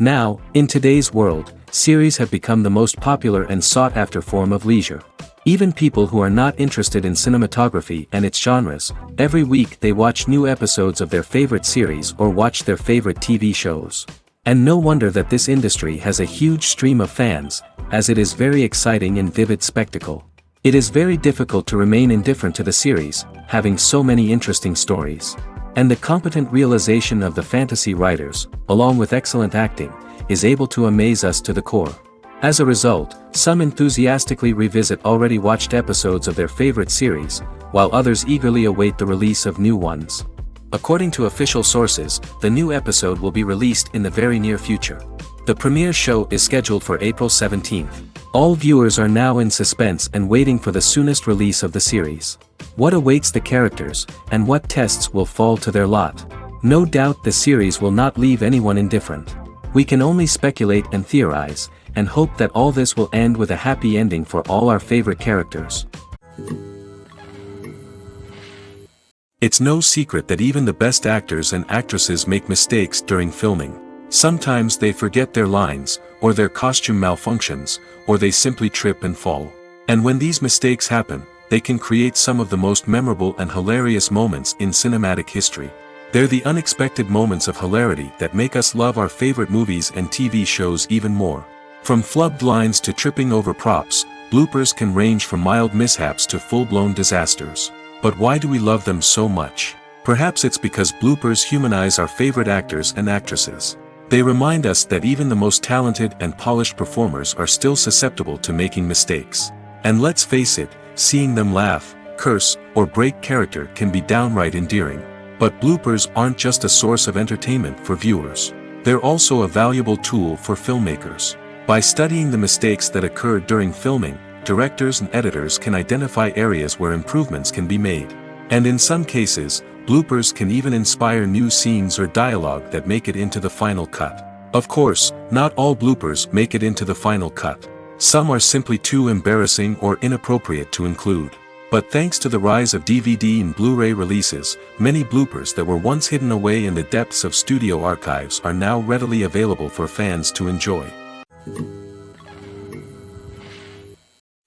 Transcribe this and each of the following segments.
Now, in today's world, series have become the most popular and sought-after form of leisure. Even people who are not interested in cinematography and its genres, every week they watch new episodes of their favorite series or watch their favorite TV shows. And no wonder that this industry has a huge stream of fans, as it is very exciting and vivid spectacle. It is very difficult to remain indifferent to the series, having so many interesting stories. And the competent realization of the fantasy writers, along with excellent acting, is able to amaze us to the core. As a result, some enthusiastically revisit already watched episodes of their favorite series, while others eagerly await the release of new ones. According to official sources, the new episode will be released in the very near future. The premiere show is scheduled for April 17th. All viewers are now in suspense and waiting for the soonest release of the series. What awaits the characters, and what tests will fall to their lot? No doubt the series will not leave anyone indifferent. We can only speculate and theorize, and hope that all this will end with a happy ending for all our favorite characters. It's no secret that even the best actors and actresses make mistakes during filming. Sometimes they forget their lines, or their costume malfunctions, or they simply trip and fall. And when these mistakes happen, they can create some of the most memorable and hilarious moments in cinematic history. They're the unexpected moments of hilarity that make us love our favorite movies and TV shows even more. From flubbed lines to tripping over props, bloopers can range from mild mishaps to full-blown disasters. But why do we love them so much? Perhaps it's because bloopers humanize our favorite actors and actresses. They remind us that even the most talented and polished performers are still susceptible to making mistakes. And let's face it, seeing them laugh, curse, or break character can be downright endearing. But bloopers aren't just a source of entertainment for viewers. They're also a valuable tool for filmmakers. By studying the mistakes that occurred during filming, directors and editors can identify areas where improvements can be made. And in some cases, bloopers can even inspire new scenes or dialogue that make it into the final cut. Of course, not all bloopers make it into the final cut. Some are simply too embarrassing or inappropriate to include. But thanks to the rise of DVD and Blu-ray releases, many bloopers that were once hidden away in the depths of studio archives are now readily available for fans to enjoy.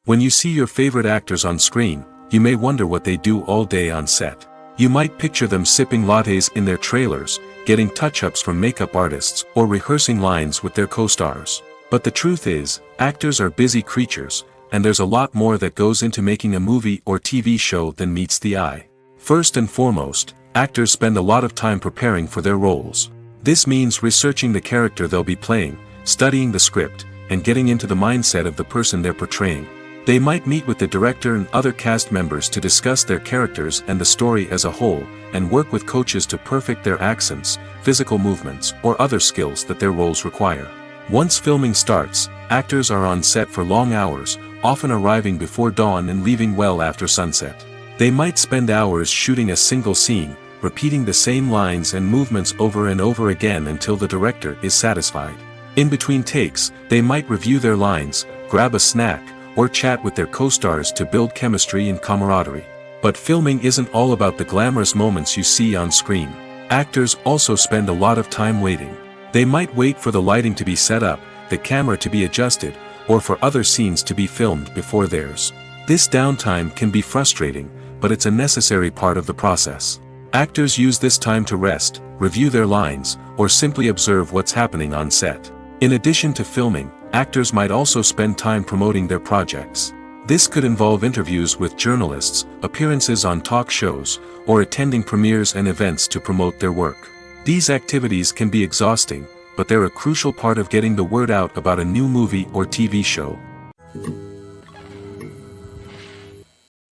When you see your favorite actors on screen, you may wonder what they do all day on set. You might picture them sipping lattes in their trailers, getting touch-ups from makeup artists, or rehearsing lines with their co-stars. But the truth is, actors are busy creatures, and there's a lot more that goes into making a movie or TV show than meets the eye. First and foremost, actors spend a lot of time preparing for their roles. This means researching the character they'll be playing, studying the script, and getting into the mindset of the person they're portraying. They might meet with the director and other cast members to discuss their characters and the story as a whole, and work with coaches to perfect their accents, physical movements, or other skills that their roles require. Once filming starts, actors are on set for long hours, often arriving before dawn and leaving well after sunset. They might spend hours shooting a single scene, repeating the same lines and movements over and over again until the director is satisfied. In between takes, they might review their lines, grab a snack, or chat with their co-stars to build chemistry and camaraderie. But filming isn't all about the glamorous moments you see on screen. Actors also spend a lot of time waiting. They might wait for the lighting to be set up, the camera to be adjusted, or for other scenes to be filmed before theirs. This downtime can be frustrating, but it's a necessary part of the process. Actors use this time to rest, review their lines, or simply observe what's happening on set. In addition to filming, actors might also spend time promoting their projects. This could involve interviews with journalists, appearances on talk shows, or attending premieres and events to promote their work. These activities can be exhausting, but they're a crucial part of getting the word out about a new movie or TV show.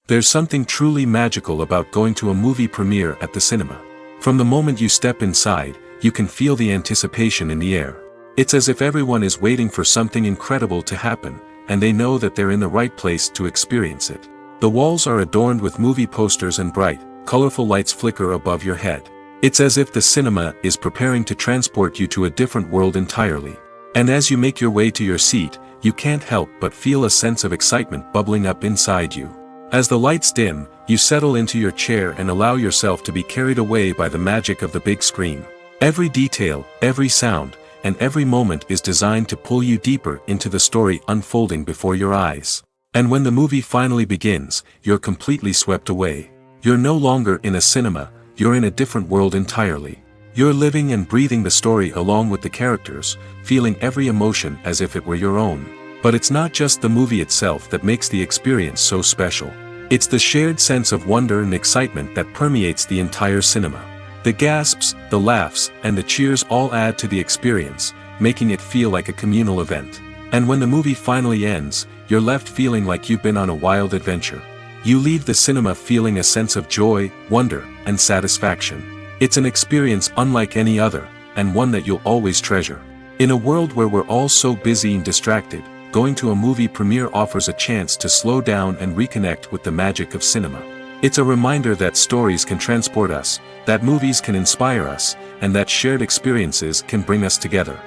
There's something truly magical about going to a movie premiere at the cinema. From the moment you step inside, you can feel the anticipation in the air. It's as if everyone is waiting for something incredible to happen, and they know that they're in the right place to experience it. The walls are adorned with movie posters and bright, colorful lights flicker above your head. It's as if the cinema is preparing to transport you to a different world entirely. And as you make your way to your seat, you can't help but feel a sense of excitement bubbling up inside you. As the lights dim, you settle into your chair and allow yourself to be carried away by the magic of the big screen. Every detail, every sound, and every moment is designed to pull you deeper into the story unfolding before your eyes. And when the movie finally begins, you're completely swept away. You're no longer in a cinema, you're in a different world entirely. You're living and breathing the story along with the characters, feeling every emotion as if it were your own. But it's not just the movie itself that makes the experience so special. It's the shared sense of wonder and excitement that permeates the entire cinema. The gasps, the laughs, and the cheers all add to the experience, making it feel like a communal event. And when the movie finally ends, you're left feeling like you've been on a wild adventure. You leave the cinema feeling a sense of joy, wonder, and satisfaction. It's an experience unlike any other, and one that you'll always treasure. In a world where we're all so busy and distracted, going to a movie premiere offers a chance to slow down and reconnect with the magic of cinema. It's a reminder that stories can transport us, that movies can inspire us, and that shared experiences can bring us together.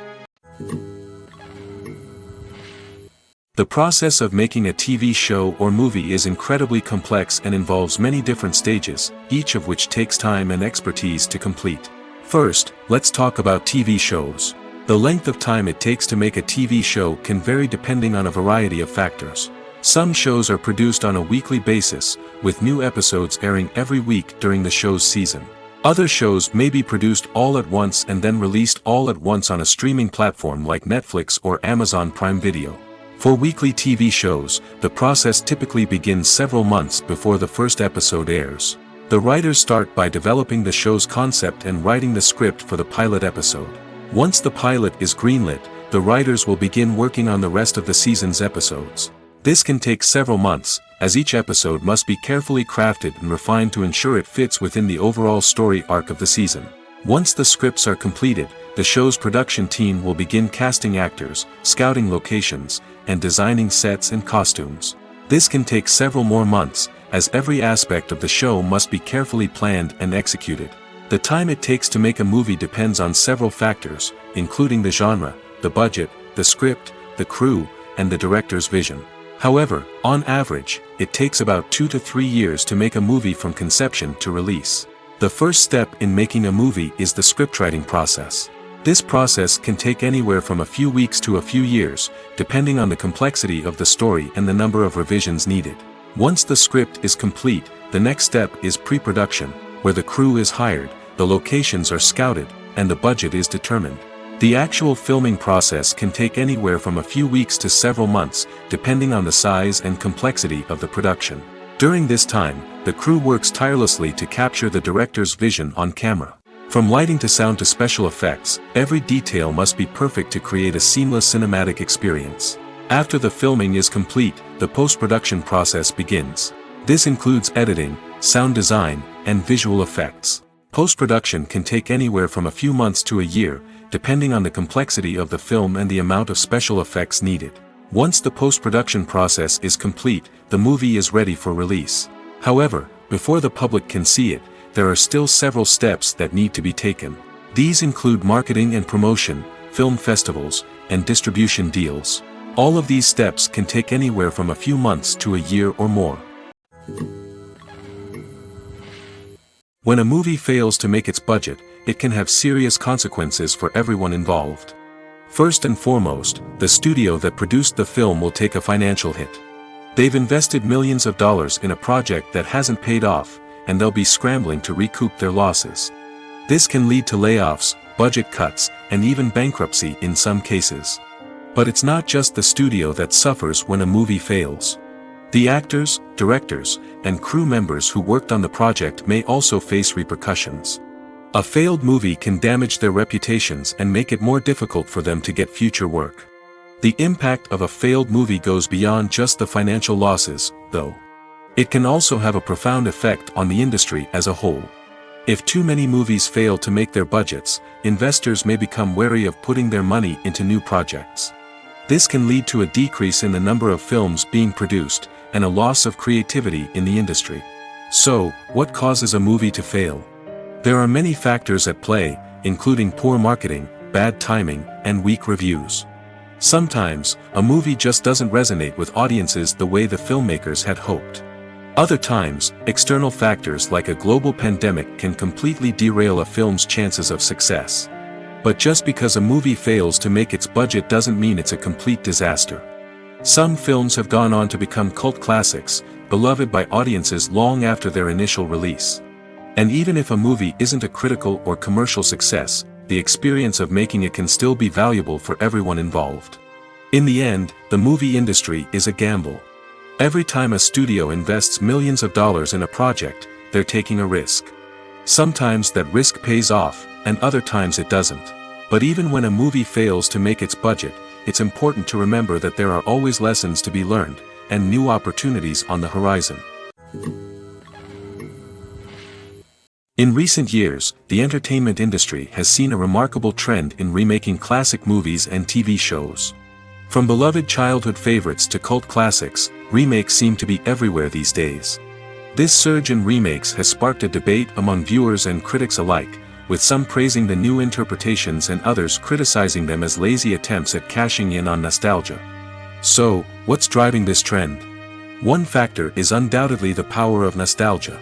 The process of making a TV show or movie is incredibly complex and involves many different stages, each of which takes time and expertise to complete. First, let's talk about TV shows. The length of time it takes to make a TV show can vary depending on a variety of factors. Some shows are produced on a weekly basis, with new episodes airing every week during the show's season. Other shows may be produced all at once and then released all at once on a streaming platform like Netflix or Amazon Prime Video. For weekly TV shows, the process typically begins several months before the first episode airs. The writers start by developing the show's concept and writing the script for the pilot episode. Once the pilot is greenlit, the writers will begin working on the rest of the season's episodes. This can take several months, as each episode must be carefully crafted and refined to ensure it fits within the overall story arc of the season. Once the scripts are completed, the show's production team will begin casting actors, scouting locations, and designing sets and costumes. This can take several more months, as every aspect of the show must be carefully planned and executed. The time it takes to make a movie depends on several factors, including the genre, the budget, the script, the crew, and the director's vision. However, on average, it takes about 2 to 3 years to make a movie from conception to release. The first step in making a movie is the scriptwriting process. This process can take anywhere from a few weeks to a few years, depending on the complexity of the story and the number of revisions needed. Once the script is complete, the next step is pre-production, where the crew is hired, the locations are scouted, and the budget is determined. The actual filming process can take anywhere from a few weeks to several months, depending on the size and complexity of the production. During this time, the crew works tirelessly to capture the director's vision on camera. From lighting to sound to special effects, every detail must be perfect to create a seamless cinematic experience. After the filming is complete, the post-production process begins. This includes editing, sound design, and visual effects. Post-production can take anywhere from a few months to a year, depending on the complexity of the film and the amount of special effects needed. Once the post-production process is complete, the movie is ready for release. However, before the public can see it, there are still several steps that need to be taken. These include marketing and promotion, film festivals, and distribution deals. All of these steps can take anywhere from a few months to a year or more. When a movie fails to make its budget, it can have serious consequences for everyone involved. First and foremost, the studio that produced the film will take a financial hit. They've invested millions of dollars in a project that hasn't paid off, and they'll be scrambling to recoup their losses. This can lead to layoffs, budget cuts, and even bankruptcy in some cases. But it's not just the studio that suffers when a movie fails. The actors, directors, and crew members who worked on the project may also face repercussions. A failed movie can damage their reputations and make it more difficult for them to get future work. The impact of a failed movie goes beyond just the financial losses, though. It can also have a profound effect on the industry as a whole. If too many movies fail to make their budgets, investors may become wary of putting their money into new projects. This can lead to a decrease in the number of films being produced, and a loss of creativity in the industry. So, what causes a movie to fail? There are many factors at play, including poor marketing, bad timing, and weak reviews. Sometimes, a movie just doesn't resonate with audiences the way the filmmakers had hoped. Other times, external factors like a global pandemic can completely derail a film's chances of success. But just because a movie fails to make its budget doesn't mean it's a complete disaster. Some films have gone on to become cult classics, beloved by audiences long after their initial release. And even if a movie isn't a critical or commercial success, the experience of making it can still be valuable for everyone involved. In the end, the movie industry is a gamble. Every time a studio invests millions of dollars in a project, they're taking a risk. Sometimes that risk pays off, and other times it doesn't. But even when a movie fails to make its budget, it's important to remember that there are always lessons to be learned, and new opportunities on the horizon. In recent years, the entertainment industry has seen a remarkable trend in remaking classic movies and TV shows. From beloved childhood favorites to cult classics, remakes seem to be everywhere these days. This surge in remakes has sparked a debate among viewers and critics alike, with some praising the new interpretations and others criticizing them as lazy attempts at cashing in on nostalgia. So, what's driving this trend? One factor is undoubtedly the power of nostalgia.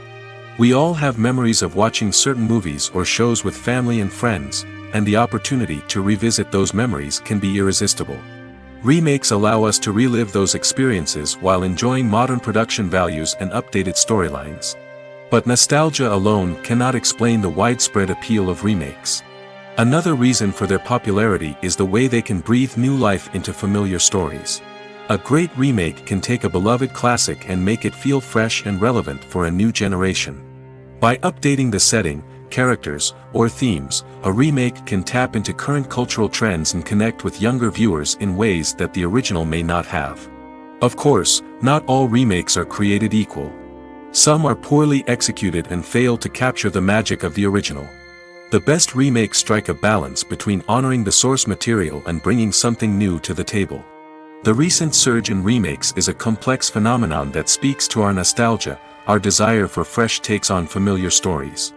We all have memories of watching certain movies or shows with family and friends, and the opportunity to revisit those memories can be irresistible. Remakes allow us to relive those experiences while enjoying modern production values and updated storylines. But nostalgia alone cannot explain the widespread appeal of remakes. Another reason for their popularity is the way they can breathe new life into familiar stories. A great remake can take a beloved classic and make it feel fresh and relevant for a new generation. By updating the setting, characters, or themes, a remake can tap into current cultural trends and connect with younger viewers in ways that the original may not have. Of course, not all remakes are created equal. Some are poorly executed and fail to capture the magic of the original. The best remakes strike a balance between honoring the source material and bringing something new to the table. The recent surge in remakes is a complex phenomenon that speaks to our nostalgia, our desire for fresh takes on familiar stories.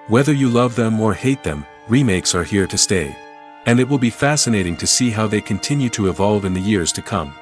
Whether you love them or hate them, remakes are here to stay. And it will be fascinating to see how they continue to evolve in the years to come.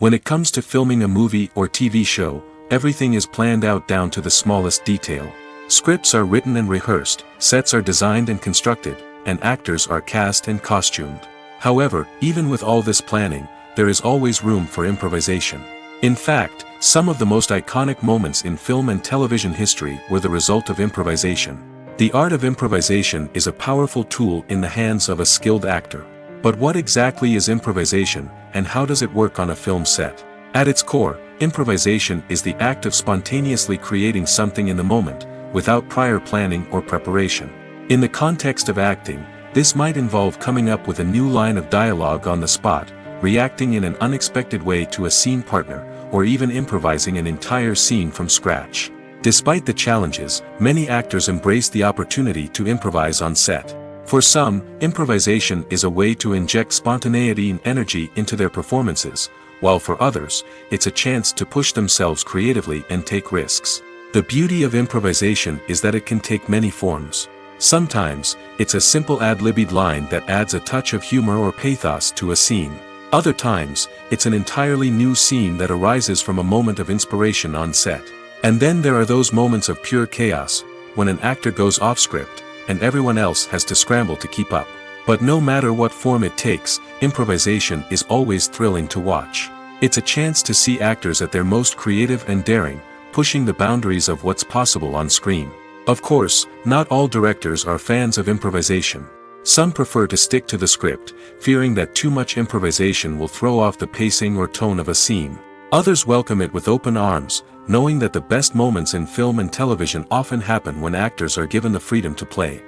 When it comes to filming a movie or TV show, everything is planned out down to the smallest detail. Scripts are written and rehearsed, sets are designed and constructed, and actors are cast and costumed. However, even with all this planning, there is always room for improvisation. In fact, some of the most iconic moments in film and television history were the result of improvisation. The art of improvisation is a powerful tool in the hands of a skilled actor. But what exactly is improvisation, and how does it work on a film set? At its core, improvisation is the act of spontaneously creating something in the moment, without prior planning or preparation. In the context of acting, this might involve coming up with a new line of dialogue on the spot, reacting in an unexpected way to a scene partner, or even improvising an entire scene from scratch. Despite the challenges, many actors embrace the opportunity to improvise on set. For some, improvisation is a way to inject spontaneity and energy into their performances, while for others, it's a chance to push themselves creatively and take risks. The beauty of improvisation is that it can take many forms. Sometimes, it's a simple ad-libbed line that adds a touch of humor or pathos to a scene. Other times, it's an entirely new scene that arises from a moment of inspiration on set. And then there are those moments of pure chaos, when an actor goes off script, and everyone else has to scramble to keep up. But no matter what form it takes, improvisation is always thrilling to watch. It's a chance to see actors at their most creative and daring, pushing the boundaries of what's possible on screen. Of course, not all directors are fans of improvisation. Some prefer to stick to the script, fearing that too much improvisation will throw off the pacing or tone of a scene. Others welcome it with open arms, knowing that the best moments in film and television often happen when actors are given the freedom to play.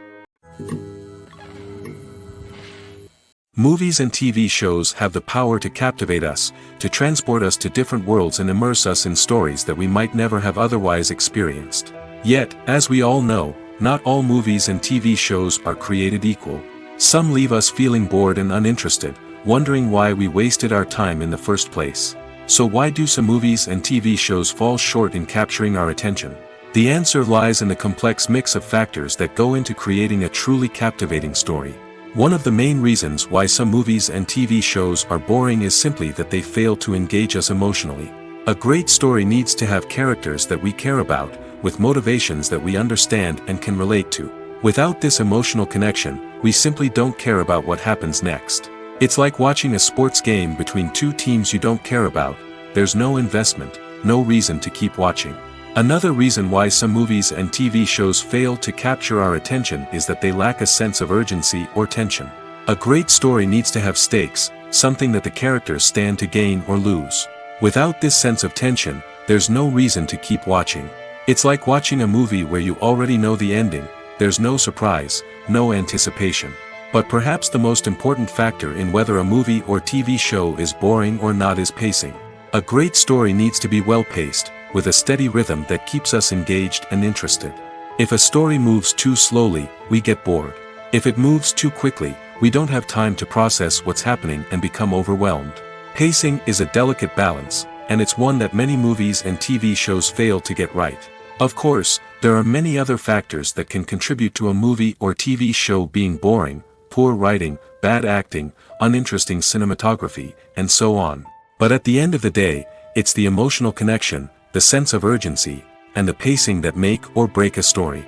Movies and TV shows have the power to captivate us, to transport us to different worlds and immerse us in stories that we might never have otherwise experienced. Yet, as we all know, not all movies and TV shows are created equal. Some leave us feeling bored and uninterested, wondering why we wasted our time in the first place. So why do some movies and TV shows fall short in capturing our attention? The answer lies in the complex mix of factors that go into creating a truly captivating story. One of the main reasons why some movies and TV shows are boring is simply that they fail to engage us emotionally. A great story needs to have characters that we care about, with motivations that we understand and can relate to. Without this emotional connection, we simply don't care about what happens next. It's like watching a sports game between two teams you don't care about. There's no investment, no reason to keep watching. Another reason why some movies and TV shows fail to capture our attention is that they lack a sense of urgency or tension. A great story needs to have stakes, something that the characters stand to gain or lose. Without this sense of tension, there's no reason to keep watching. It's like watching a movie where you already know the ending. There's no surprise, no anticipation. But perhaps the most important factor in whether a movie or TV show is boring or not is pacing. A great story needs to be well-paced, with a steady rhythm that keeps us engaged and interested. If a story moves too slowly, we get bored. If it moves too quickly, we don't have time to process what's happening and become overwhelmed. Pacing is a delicate balance, and it's one that many movies and TV shows fail to get right. Of course, there are many other factors that can contribute to a movie or TV show being boring: poor writing, bad acting, uninteresting cinematography, and so on. But at the end of the day, it's the emotional connection, the sense of urgency, and the pacing that make or break a story.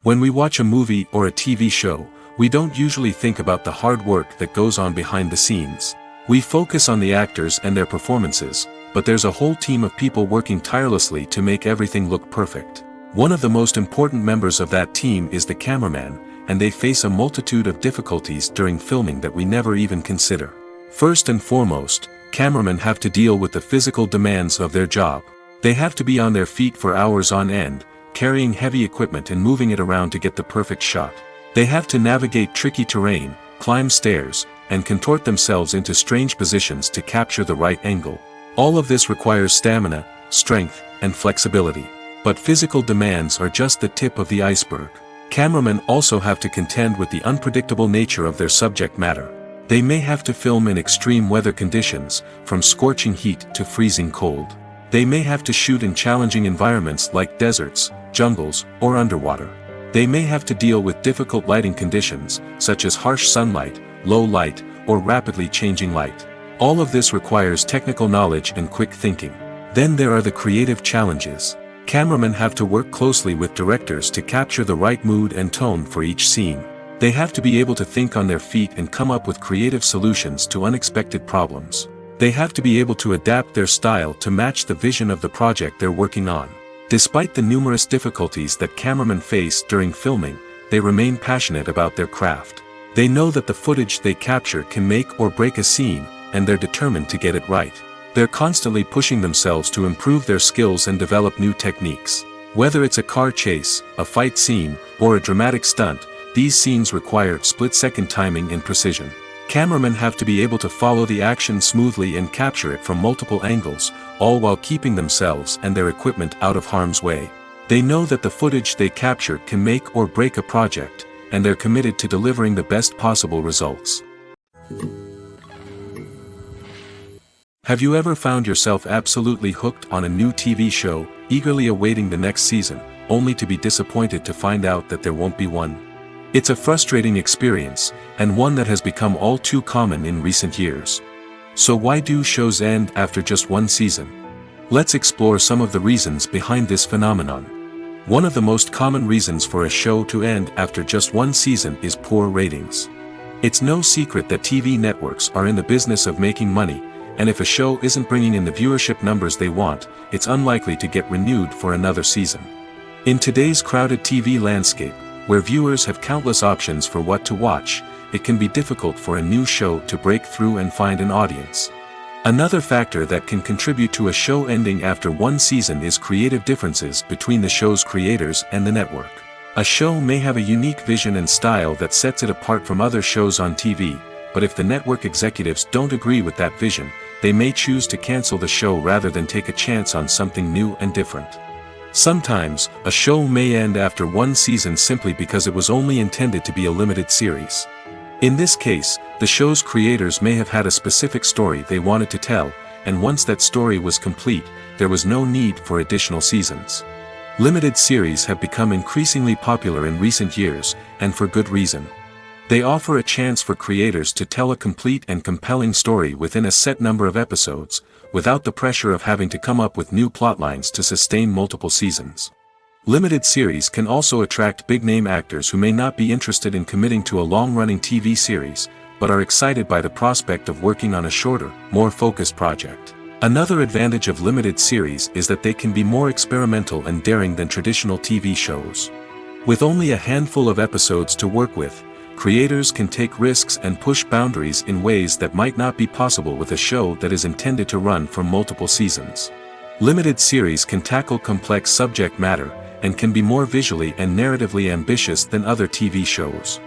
When we watch a movie or a TV show, we don't usually think about the hard work that goes on behind the scenes. We focus on the actors and their performances, but there's a whole team of people working tirelessly to make everything look perfect. One of the most important members of that team is the cameraman, and they face a multitude of difficulties during filming that we never even consider. First and foremost, cameramen have to deal with the physical demands of their job. They have to be on their feet for hours on end, carrying heavy equipment and moving it around to get the perfect shot. They have to navigate tricky terrain, climb stairs, and contort themselves into strange positions to capture the right angle. All of this requires stamina, strength, and flexibility. But physical demands are just the tip of the iceberg. Cameramen also have to contend with the unpredictable nature of their subject matter. They may have to film in extreme weather conditions, from scorching heat to freezing cold. They may have to shoot in challenging environments like deserts, jungles, or underwater. They may have to deal with difficult lighting conditions, such as harsh sunlight, low light, or rapidly changing light. All of this requires technical knowledge and quick thinking. Then there are the creative challenges. Cameramen have to work closely with directors to capture the right mood and tone for each scene. They have to be able to think on their feet and come up with creative solutions to unexpected problems. They have to be able to adapt their style to match the vision of the project they're working on. Despite the numerous difficulties that cameramen face during filming, they remain passionate about their craft. They know that the footage they capture can make or break a scene, and they're determined to get it right. They're constantly pushing themselves to improve their skills and develop new techniques. Whether it's a car chase, a fight scene, or a dramatic stunt, these scenes require split-second timing and precision. Cameramen have to be able to follow the action smoothly and capture it from multiple angles, all while keeping themselves and their equipment out of harm's way. They know that the footage they capture can make or break a project, and they're committed to delivering the best possible results. Have you ever found yourself absolutely hooked on a new TV show, eagerly awaiting the next season, only to be disappointed to find out that there won't be one? It's a frustrating experience, and one that has become all too common in recent years. So why do shows end after just one season? Let's explore some of the reasons behind this phenomenon. One of the most common reasons for a show to end after just one season is poor ratings. It's no secret that TV networks are in the business of making money, and if a show isn't bringing in the viewership numbers they want, it's unlikely to get renewed for another season. In today's crowded TV landscape, where viewers have countless options for what to watch, it can be difficult for a new show to break through and find an audience. Another factor that can contribute to a show ending after one season is creative differences between the show's creators and the network. A show may have a unique vision and style that sets it apart from other shows on TV, but if the network executives don't agree with that vision, they may choose to cancel the show rather than take a chance on something new and different. Sometimes, a show may end after one season simply because it was only intended to be a limited series. In this case, the show's creators may have had a specific story they wanted to tell, and once that story was complete, there was no need for additional seasons. Limited series have become increasingly popular in recent years, and for good reason. They offer a chance for creators to tell a complete and compelling story within a set number of episodes, without the pressure of having to come up with new plotlines to sustain multiple seasons. Limited series can also attract big-name actors who may not be interested in committing to a long-running TV series, but are excited by the prospect of working on a shorter, more focused project. Another advantage of limited series is that they can be more experimental and daring than traditional TV shows. With only a handful of episodes to work with, creators can take risks and push boundaries in ways that might not be possible with a show that is intended to run for multiple seasons. Limited series can tackle complex subject matter, and can be more visually and narratively ambitious than other TV shows.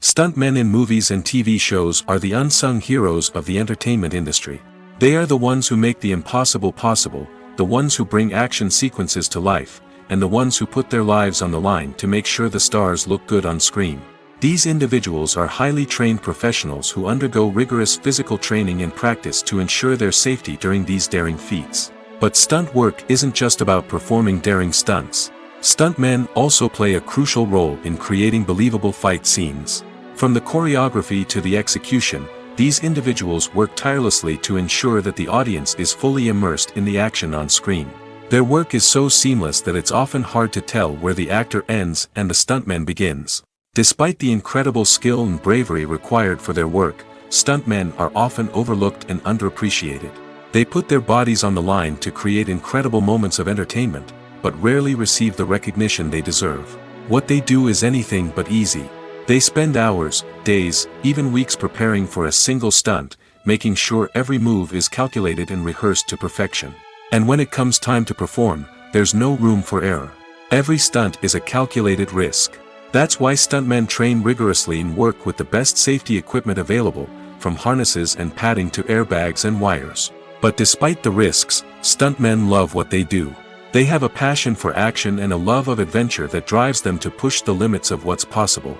Stuntmen in movies and TV shows are the unsung heroes of the entertainment industry. They are the ones who make the impossible possible, the ones who bring action sequences to life, and the ones who put their lives on the line to make sure the stars look good on screen. These individuals are highly trained professionals who undergo rigorous physical training and practice to ensure their safety during these daring feats. But stunt work isn't just about performing daring stunts. Stuntmen also play a crucial role in creating believable fight scenes. From the choreography to the execution, these individuals work tirelessly to ensure that the audience is fully immersed in the action on screen. Their work is so seamless that it's often hard to tell where the actor ends and the stuntman begins. Despite the incredible skill and bravery required for their work, stuntmen are often overlooked and underappreciated. They put their bodies on the line to create incredible moments of entertainment, but rarely receive the recognition they deserve. What they do is anything but easy. They spend hours, days, even weeks preparing for a single stunt, making sure every move is calculated and rehearsed to perfection. And when it comes time to perform, there's no room for error. Every stunt is a calculated risk. That's why stuntmen train rigorously and work with the best safety equipment available, from harnesses and padding to airbags and wires. But despite the risks, stuntmen love what they do. They have a passion for action and a love of adventure that drives them to push the limits of what's possible.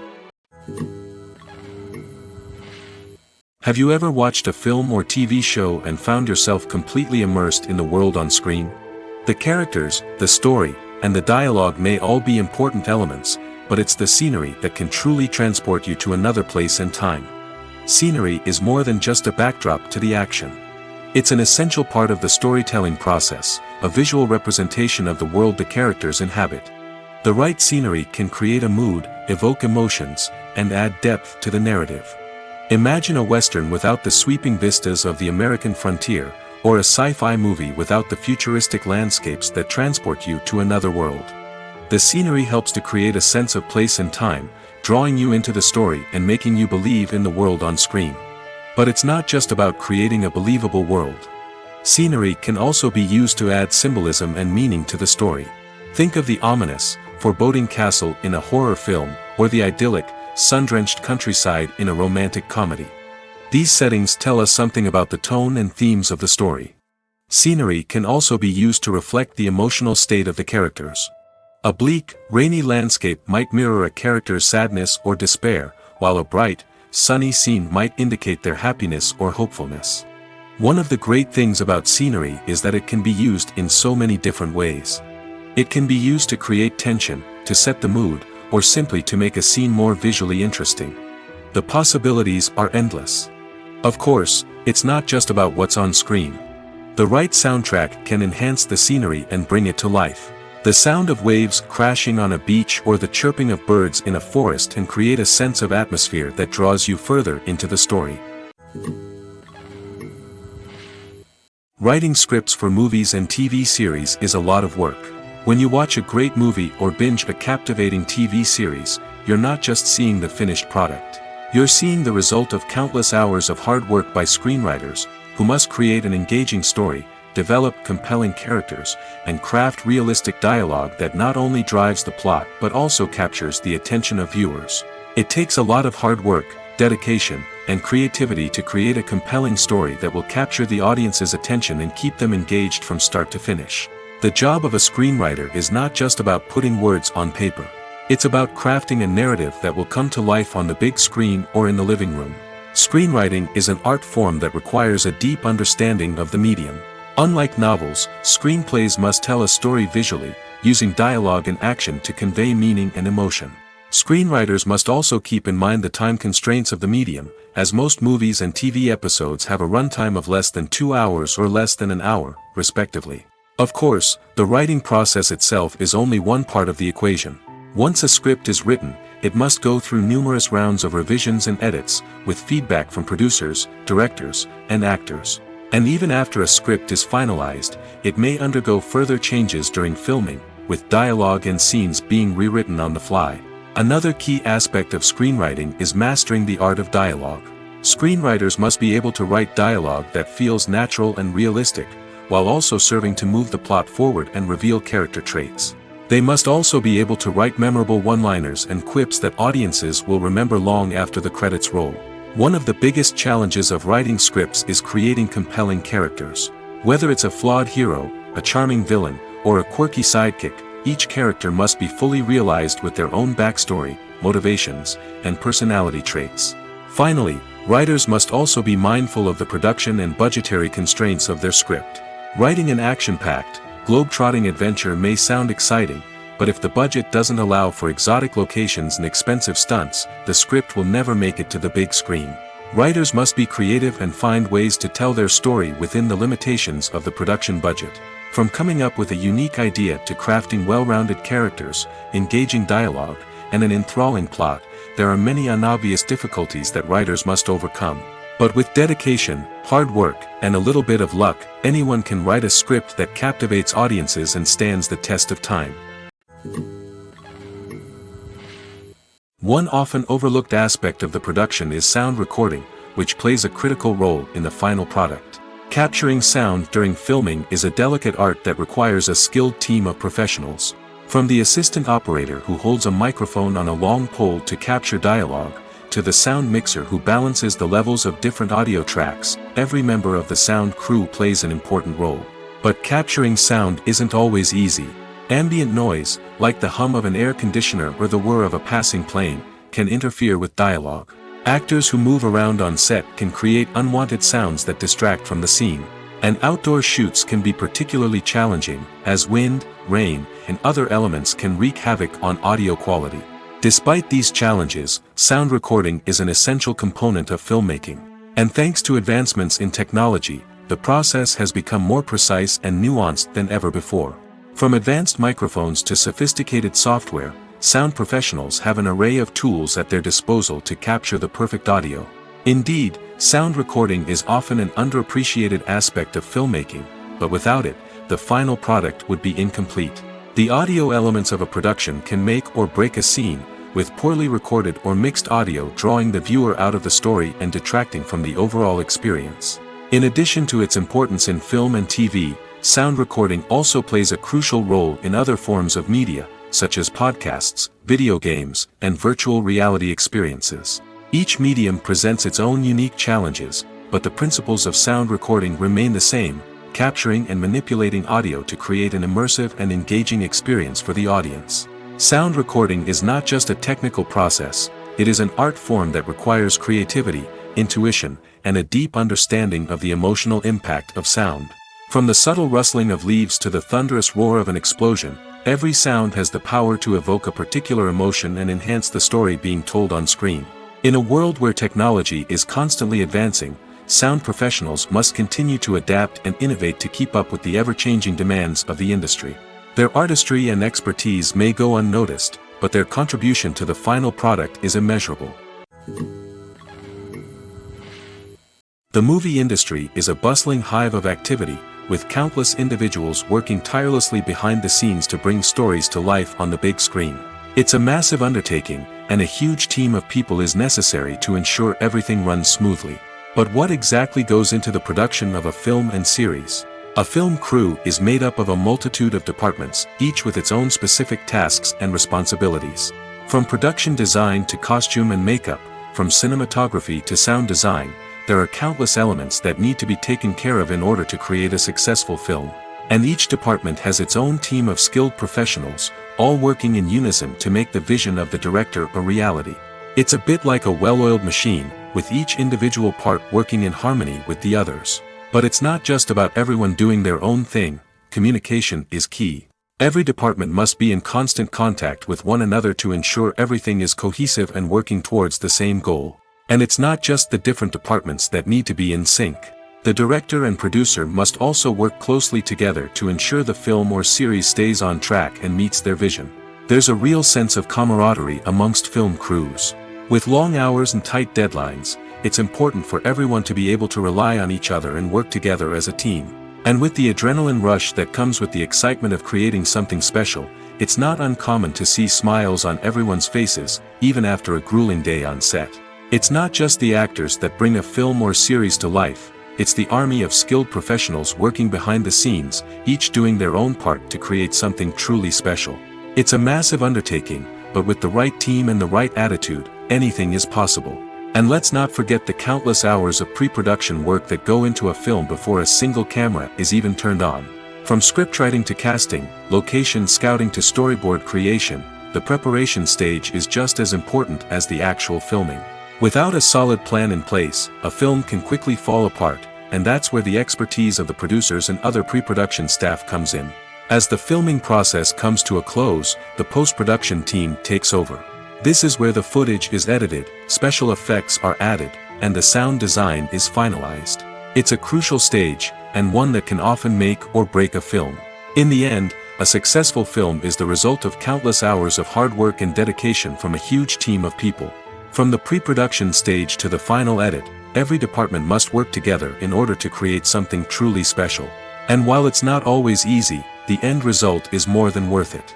Have you ever watched a film or TV show and found yourself completely immersed in the world on screen? The characters, the story, and the dialogue may all be important elements, but it's the scenery that can truly transport you to another place and time. Scenery is more than just a backdrop to the action. It's an essential part of the storytelling process, a visual representation of the world the characters inhabit. The right scenery can create a mood, evoke emotions, and add depth to the narrative. Imagine a Western without the sweeping vistas of the American frontier, or a sci-fi movie without the futuristic landscapes that transport you to another world. The scenery helps to create a sense of place and time, drawing you into the story and making you believe in the world on screen. But it's not just about creating a believable world. Scenery can also be used to add symbolism and meaning to the story. Think of the ominous, foreboding castle in a horror film, or the idyllic, sun-drenched countryside in a romantic comedy. These settings tell us something about the tone and themes of the story. Scenery can also be used to reflect the emotional state of the characters. A bleak, rainy landscape might mirror a character's sadness or despair, while a bright, sunny scene might indicate their happiness or hopefulness. One of the great things about scenery is that it can be used in so many different ways. It can be used to create tension, to set the mood, or simply to make a scene more visually interesting. The possibilities are endless. Of course, it's not just about what's on screen. The right soundtrack can enhance the scenery and bring it to life. The sound of waves crashing on a beach or the chirping of birds in a forest can create a sense of atmosphere that draws you further into the story. Writing scripts for movies and TV series is a lot of work. When you watch a great movie or binge a captivating TV series, you're not just seeing the finished product. You're seeing the result of countless hours of hard work by screenwriters, who must create an engaging story, develop compelling characters, and craft realistic dialogue that not only drives the plot but also captures the attention of viewers. It takes a lot of hard work, dedication, and creativity to create a compelling story that will capture the audience's attention and keep them engaged from start to finish. The job of a screenwriter is not just about putting words on paper. It's about crafting a narrative that will come to life on the big screen or in the living room. Screenwriting is an art form that requires a deep understanding of the medium. Unlike novels, screenplays must tell a story visually, using dialogue and action to convey meaning and emotion. Screenwriters must also keep in mind the time constraints of the medium, as most movies and TV episodes have a runtime of less than 2 hours or less than an hour, respectively. Of course, the writing process itself is only one part of the equation. Once a script is written, it must go through numerous rounds of revisions and edits, with feedback from producers, directors, and actors. And even after a script is finalized, it may undergo further changes during filming, with dialogue and scenes being rewritten on the fly. Another key aspect of screenwriting is mastering the art of dialogue. Screenwriters must be able to write dialogue that feels natural and realistic, while also serving to move the plot forward and reveal character traits. They must also be able to write memorable one-liners and quips that audiences will remember long after the credits roll. One of the biggest challenges of writing scripts is creating compelling characters. Whether it's a flawed hero, a charming villain, or a quirky sidekick, each character must be fully realized with their own backstory, motivations, and personality traits. Finally, writers must also be mindful of the production and budgetary constraints of their script. Writing an action-packed, globe-trotting adventure may sound exciting, but if the budget doesn't allow for exotic locations and expensive stunts, the script will never make it to the big screen. Writers must be creative and find ways to tell their story within the limitations of the production budget. From coming up with a unique idea to crafting well-rounded characters, engaging dialogue, and an enthralling plot, there are many unobvious difficulties that writers must overcome. But with dedication, hard work, and a little bit of luck, anyone can write a script that captivates audiences and stands the test of time. One often overlooked aspect of the production is sound recording, which plays a critical role in the final product. Capturing sound during filming is a delicate art that requires a skilled team of professionals. From the assistant operator who holds a microphone on a long pole to capture dialogue, to the sound mixer who balances the levels of different audio tracks, every member of the sound crew plays an important role. But capturing sound isn't always easy. Ambient noise, like the hum of an air conditioner or the whir of a passing plane, can interfere with dialogue. Actors who move around on set can create unwanted sounds that distract from the scene. And outdoor shoots can be particularly challenging, as wind, rain, and other elements can wreak havoc on audio quality. Despite these challenges, sound recording is an essential component of filmmaking. And thanks to advancements in technology, the process has become more precise and nuanced than ever before. From advanced microphones to sophisticated software, sound professionals have an array of tools at their disposal to capture the perfect audio. Indeed, sound recording is often an underappreciated aspect of filmmaking, but without it, the final product would be incomplete. The audio elements of a production can make or break a scene, with poorly recorded or mixed audio drawing the viewer out of the story and detracting from the overall experience. In addition to its importance in film and TV, sound recording also plays a crucial role in other forms of media, such as podcasts, video games, and virtual reality experiences. Each medium presents its own unique challenges, but the principles of sound recording remain the same, capturing and manipulating audio to create an immersive and engaging experience for the audience. Sound recording is not just a technical process, it is an art form that requires creativity, intuition, and a deep understanding of the emotional impact of sound. From the subtle rustling of leaves to the thunderous roar of an explosion, every sound has the power to evoke a particular emotion and enhance the story being told on screen. In a world where technology is constantly advancing, sound professionals must continue to adapt and innovate to keep up with the ever-changing demands of the industry. Their artistry and expertise may go unnoticed, but their contribution to the final product is immeasurable. The movie industry is a bustling hive of activity, with countless individuals working tirelessly behind the scenes to bring stories to life on the big screen. It's a massive undertaking, and a huge team of people is necessary to ensure everything runs smoothly. But what exactly goes into the production of a film and series? A film crew is made up of a multitude of departments, each with its own specific tasks and responsibilities. From production design to costume and makeup, from cinematography to sound design, there are countless elements that need to be taken care of in order to create a successful film. And each department has its own team of skilled professionals, all working in unison to make the vision of the director a reality. It's a bit like a well-oiled machine, with each individual part working in harmony with the others. But it's not just about everyone doing their own thing, communication is key. Every department must be in constant contact with one another to ensure everything is cohesive and working towards the same goal. And it's not just the different departments that need to be in sync. The director and producer must also work closely together to ensure the film or series stays on track and meets their vision. There's a real sense of camaraderie amongst film crews. With long hours and tight deadlines, it's important for everyone to be able to rely on each other and work together as a team. And with the adrenaline rush that comes with the excitement of creating something special, it's not uncommon to see smiles on everyone's faces, even after a grueling day on set. It's not just the actors that bring a film or series to life, it's the army of skilled professionals working behind the scenes, each doing their own part to create something truly special. It's a massive undertaking, but with the right team and the right attitude, anything is possible. And let's not forget the countless hours of pre-production work that go into a film before a single camera is even turned on. From scriptwriting to casting, location scouting to storyboard creation, the preparation stage is just as important as the actual filming. Without a solid plan in place, a film can quickly fall apart, and that's where the expertise of the producers and other pre-production staff comes in. As the filming process comes to a close, the post-production team takes over. This is where the footage is edited, special effects are added, and the sound design is finalized. It's a crucial stage, and one that can often make or break a film. In the end, a successful film is the result of countless hours of hard work and dedication from a huge team of people. From the pre-production stage to the final edit, every department must work together in order to create something truly special. And while it's not always easy, the end result is more than worth it.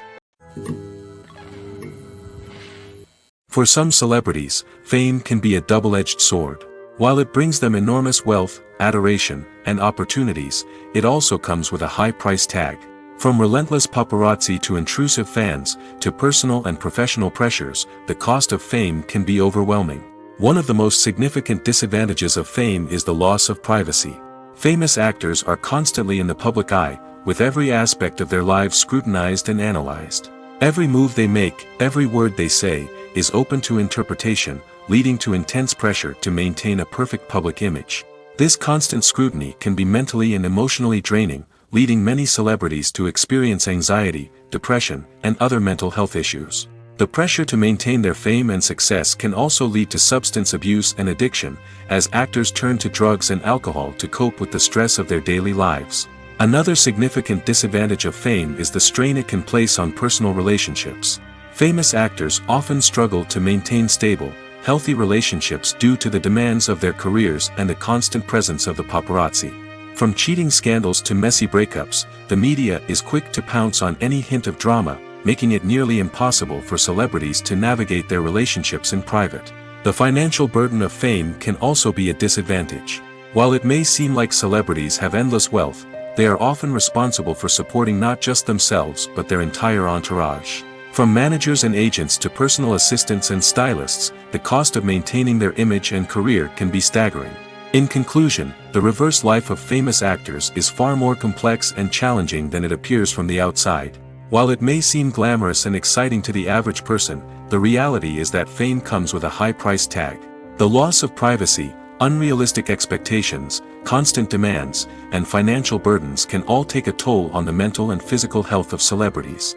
For some celebrities, fame can be a double-edged sword. While it brings them enormous wealth, adoration, and opportunities, it also comes with a high price tag. From relentless paparazzi to intrusive fans, to personal and professional pressures, the cost of fame can be overwhelming. One of the most significant disadvantages of fame is the loss of privacy. Famous actors are constantly in the public eye, with every aspect of their lives scrutinized and analyzed. Every move they make, every word they say, is open to interpretation, leading to intense pressure to maintain a perfect public image. This constant scrutiny can be mentally and emotionally draining, leading many celebrities to experience anxiety, depression, and other mental health issues. The pressure to maintain their fame and success can also lead to substance abuse and addiction, as actors turn to drugs and alcohol to cope with the stress of their daily lives. Another significant disadvantage of fame is the strain it can place on personal relationships. Famous actors often struggle to maintain stable, healthy relationships due to the demands of their careers and the constant presence of the paparazzi. From cheating scandals to messy breakups, the media is quick to pounce on any hint of drama, making it nearly impossible for celebrities to navigate their relationships in private. The financial burden of fame can also be a disadvantage. While it may seem like celebrities have endless wealth, they are often responsible for supporting not just themselves but their entire entourage. From managers and agents to personal assistants and stylists, the cost of maintaining their image and career can be staggering. In conclusion, the reverse life of famous actors is far more complex and challenging than it appears from the outside. While it may seem glamorous and exciting to the average person, the reality is that fame comes with a high price tag. The loss of privacy, unrealistic expectations, constant demands, and financial burdens can all take a toll on the mental and physical health of celebrities.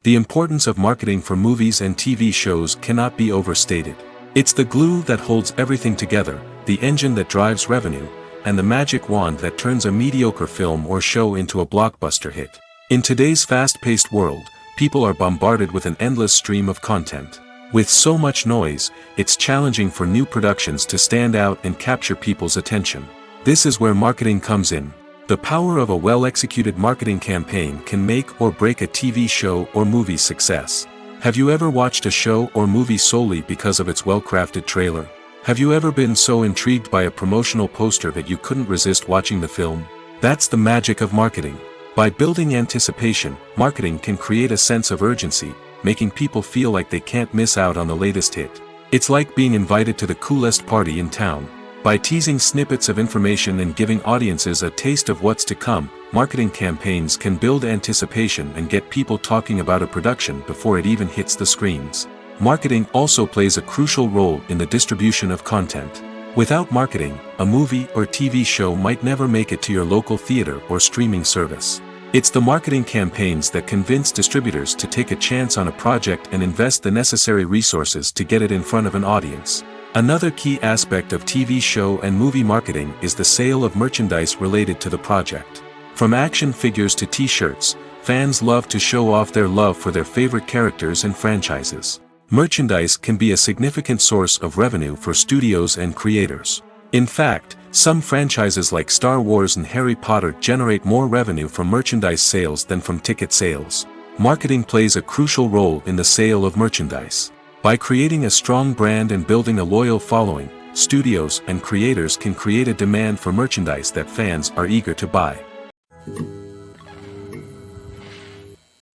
The importance of marketing for movies and TV shows cannot be overstated. It's the glue that holds everything together, the engine that drives revenue, and the magic wand that turns a mediocre film or show into a blockbuster hit. In today's fast-paced world, people are bombarded with an endless stream of content. With so much noise, it's challenging for new productions to stand out and capture people's attention. This is where marketing comes in. The power of a well-executed marketing campaign can make or break a TV show or movie's success. Have you ever watched a show or movie solely because of its well-crafted trailer? Have you ever been so intrigued by a promotional poster that you couldn't resist watching the film? That's the magic of marketing. By building anticipation, marketing can create a sense of urgency, making people feel like they can't miss out on the latest hit. It's like being invited to the coolest party in town. By teasing snippets of information and giving audiences a taste of what's to come, marketing campaigns can build anticipation and get people talking about a production before it even hits the screens. Marketing also plays a crucial role in the distribution of content. Without marketing, a movie or TV show might never make it to your local theater or streaming service. It's the marketing campaigns that convince distributors to take a chance on a project and invest the necessary resources to get it in front of an audience. Another key aspect of TV show and movie marketing is the sale of merchandise related to the project. From action figures to t-shirts, fans love to show off their love for their favorite characters and franchises. Merchandise can be a significant source of revenue for studios and creators. In fact, some franchises like Star Wars and Harry Potter generate more revenue from merchandise sales than from ticket sales. Marketing plays a crucial role in the sale of merchandise. By creating a strong brand and building a loyal following, studios and creators can create a demand for merchandise that fans are eager to buy.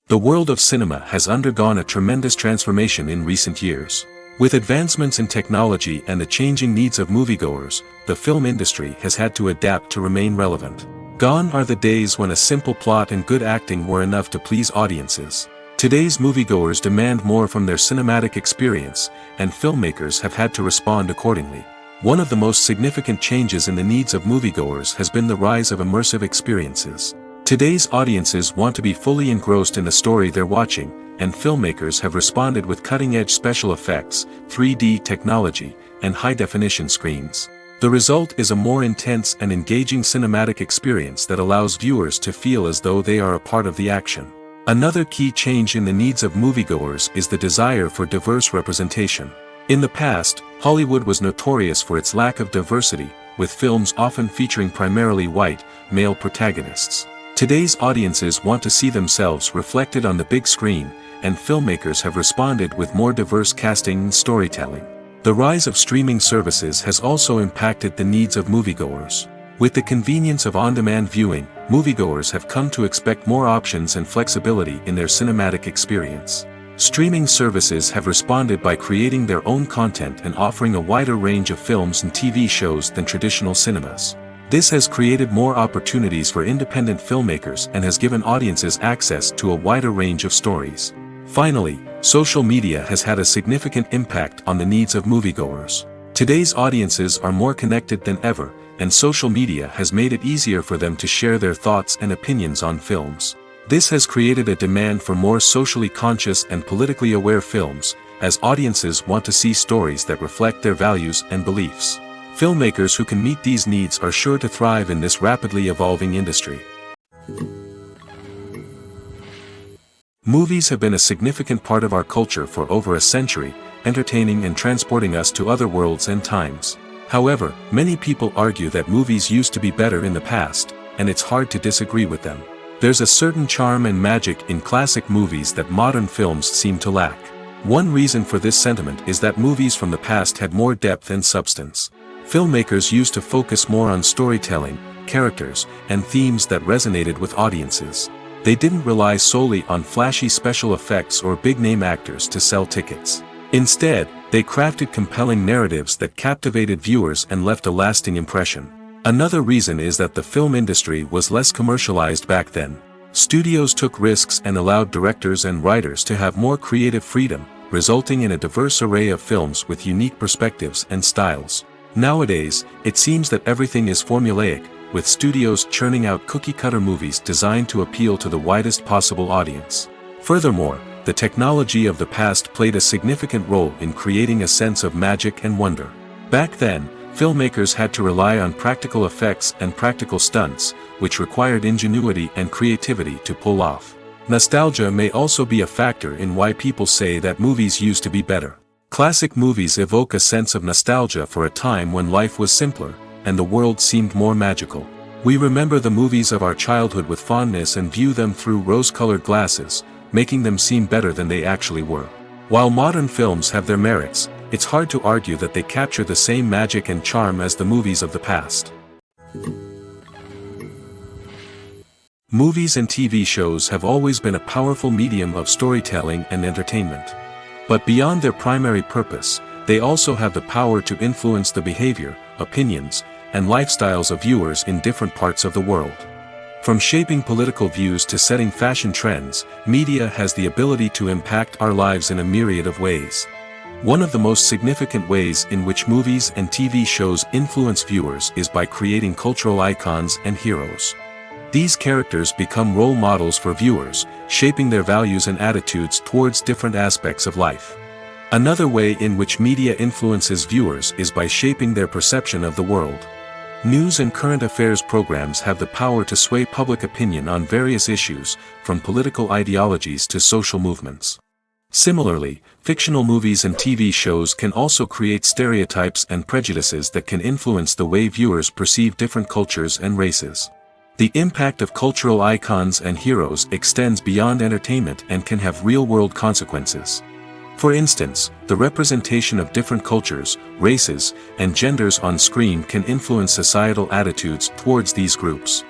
The world of cinema has undergone a tremendous transformation in recent years. With advancements in technology and the changing needs of moviegoers, the film industry has had to adapt to remain relevant. Gone are the days when a simple plot and good acting were enough to please audiences. Today's moviegoers demand more from their cinematic experience, and filmmakers have had to respond accordingly. One of the most significant changes in the needs of moviegoers has been the rise of immersive experiences. Today's audiences want to be fully engrossed in the story they're watching, and filmmakers have responded with cutting-edge special effects, 3D technology, and high-definition screens. The result is a more intense and engaging cinematic experience that allows viewers to feel as though they are a part of the action. Another key change in the needs of moviegoers is the desire for diverse representation. In the past, Hollywood was notorious for its lack of diversity, with films often featuring primarily white, male protagonists. Today's audiences want to see themselves reflected on the big screen, and filmmakers have responded with more diverse casting and storytelling. The rise of streaming services has also impacted the needs of moviegoers. With the convenience of on-demand viewing, moviegoers have come to expect more options and flexibility in their cinematic experience. Streaming services have responded by creating their own content and offering a wider range of films and TV shows than traditional cinemas. This has created more opportunities for independent filmmakers and has given audiences access to a wider range of stories. Finally, social media has had a significant impact on the needs of moviegoers. Today's audiences are more connected than ever, and social media has made it easier for them to share their thoughts and opinions on films. This has created a demand for more socially conscious and politically aware films, as audiences want to see stories that reflect their values and beliefs. Filmmakers who can meet these needs are sure to thrive in this rapidly evolving industry. Movies have been a significant part of our culture for over a century, entertaining and transporting us to other worlds and times. However, many people argue that movies used to be better in the past, and it's hard to disagree with them. There's a certain charm and magic in classic movies that modern films seem to lack. One reason for this sentiment is that movies from the past had more depth and substance. Filmmakers used to focus more on storytelling, characters, and themes that resonated with audiences. They didn't rely solely on flashy special effects or big-name actors to sell tickets. Instead, they crafted compelling narratives that captivated viewers and left a lasting impression. Another reason is that the film industry was less commercialized back then. Studios took risks and allowed directors and writers to have more creative freedom, resulting in a diverse array of films with unique perspectives and styles. Nowadays, it seems that everything is formulaic, with studios churning out cookie-cutter movies designed to appeal to the widest possible audience. Furthermore, the technology of the past played a significant role in creating a sense of magic and wonder. Back then, filmmakers had to rely on practical effects and practical stunts, which required ingenuity and creativity to pull off. Nostalgia may also be a factor in why people say that movies used to be better. Classic movies evoke a sense of nostalgia for a time when life was simpler, and the world seemed more magical. We remember the movies of our childhood with fondness and view them through rose-colored glasses, making them seem better than they actually were. While modern films have their merits, it's hard to argue that they capture the same magic and charm as the movies of the past. Movies and TV shows have always been a powerful medium of storytelling and entertainment. But beyond their primary purpose, they also have the power to influence the behavior, opinions, and lifestyles of viewers in different parts of the world. From shaping political views to setting fashion trends, media has the ability to impact our lives in a myriad of ways. One of the most significant ways in which movies and TV shows influence viewers is by creating cultural icons and heroes. These characters become role models for viewers, shaping their values and attitudes towards different aspects of life. Another way in which media influences viewers is by shaping their perception of the world. News and current affairs programs have the power to sway public opinion on various issues, from political ideologies to social movements. Similarly, fictional movies and TV shows can also create stereotypes and prejudices that can influence the way viewers perceive different cultures and races. The impact of cultural icons and heroes extends beyond entertainment and can have real-world consequences. For instance, the representation of different cultures, races, and genders on screen can influence societal attitudes towards these groups.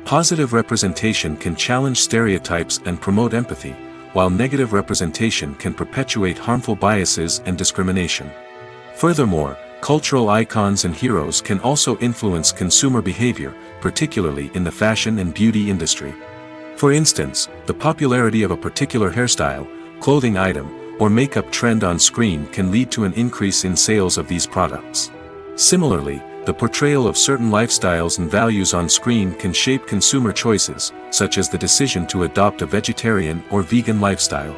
Positive representation can challenge stereotypes and promote empathy, while negative representation can perpetuate harmful biases and discrimination. Furthermore, cultural icons and heroes can also influence consumer behavior, particularly in the fashion and beauty industry. For instance, the popularity of a particular hairstyle, clothing item, or makeup trend on screen can lead to an increase in sales of these products. Similarly, the portrayal of certain lifestyles and values on screen can shape consumer choices, such as the decision to adopt a vegetarian or vegan lifestyle.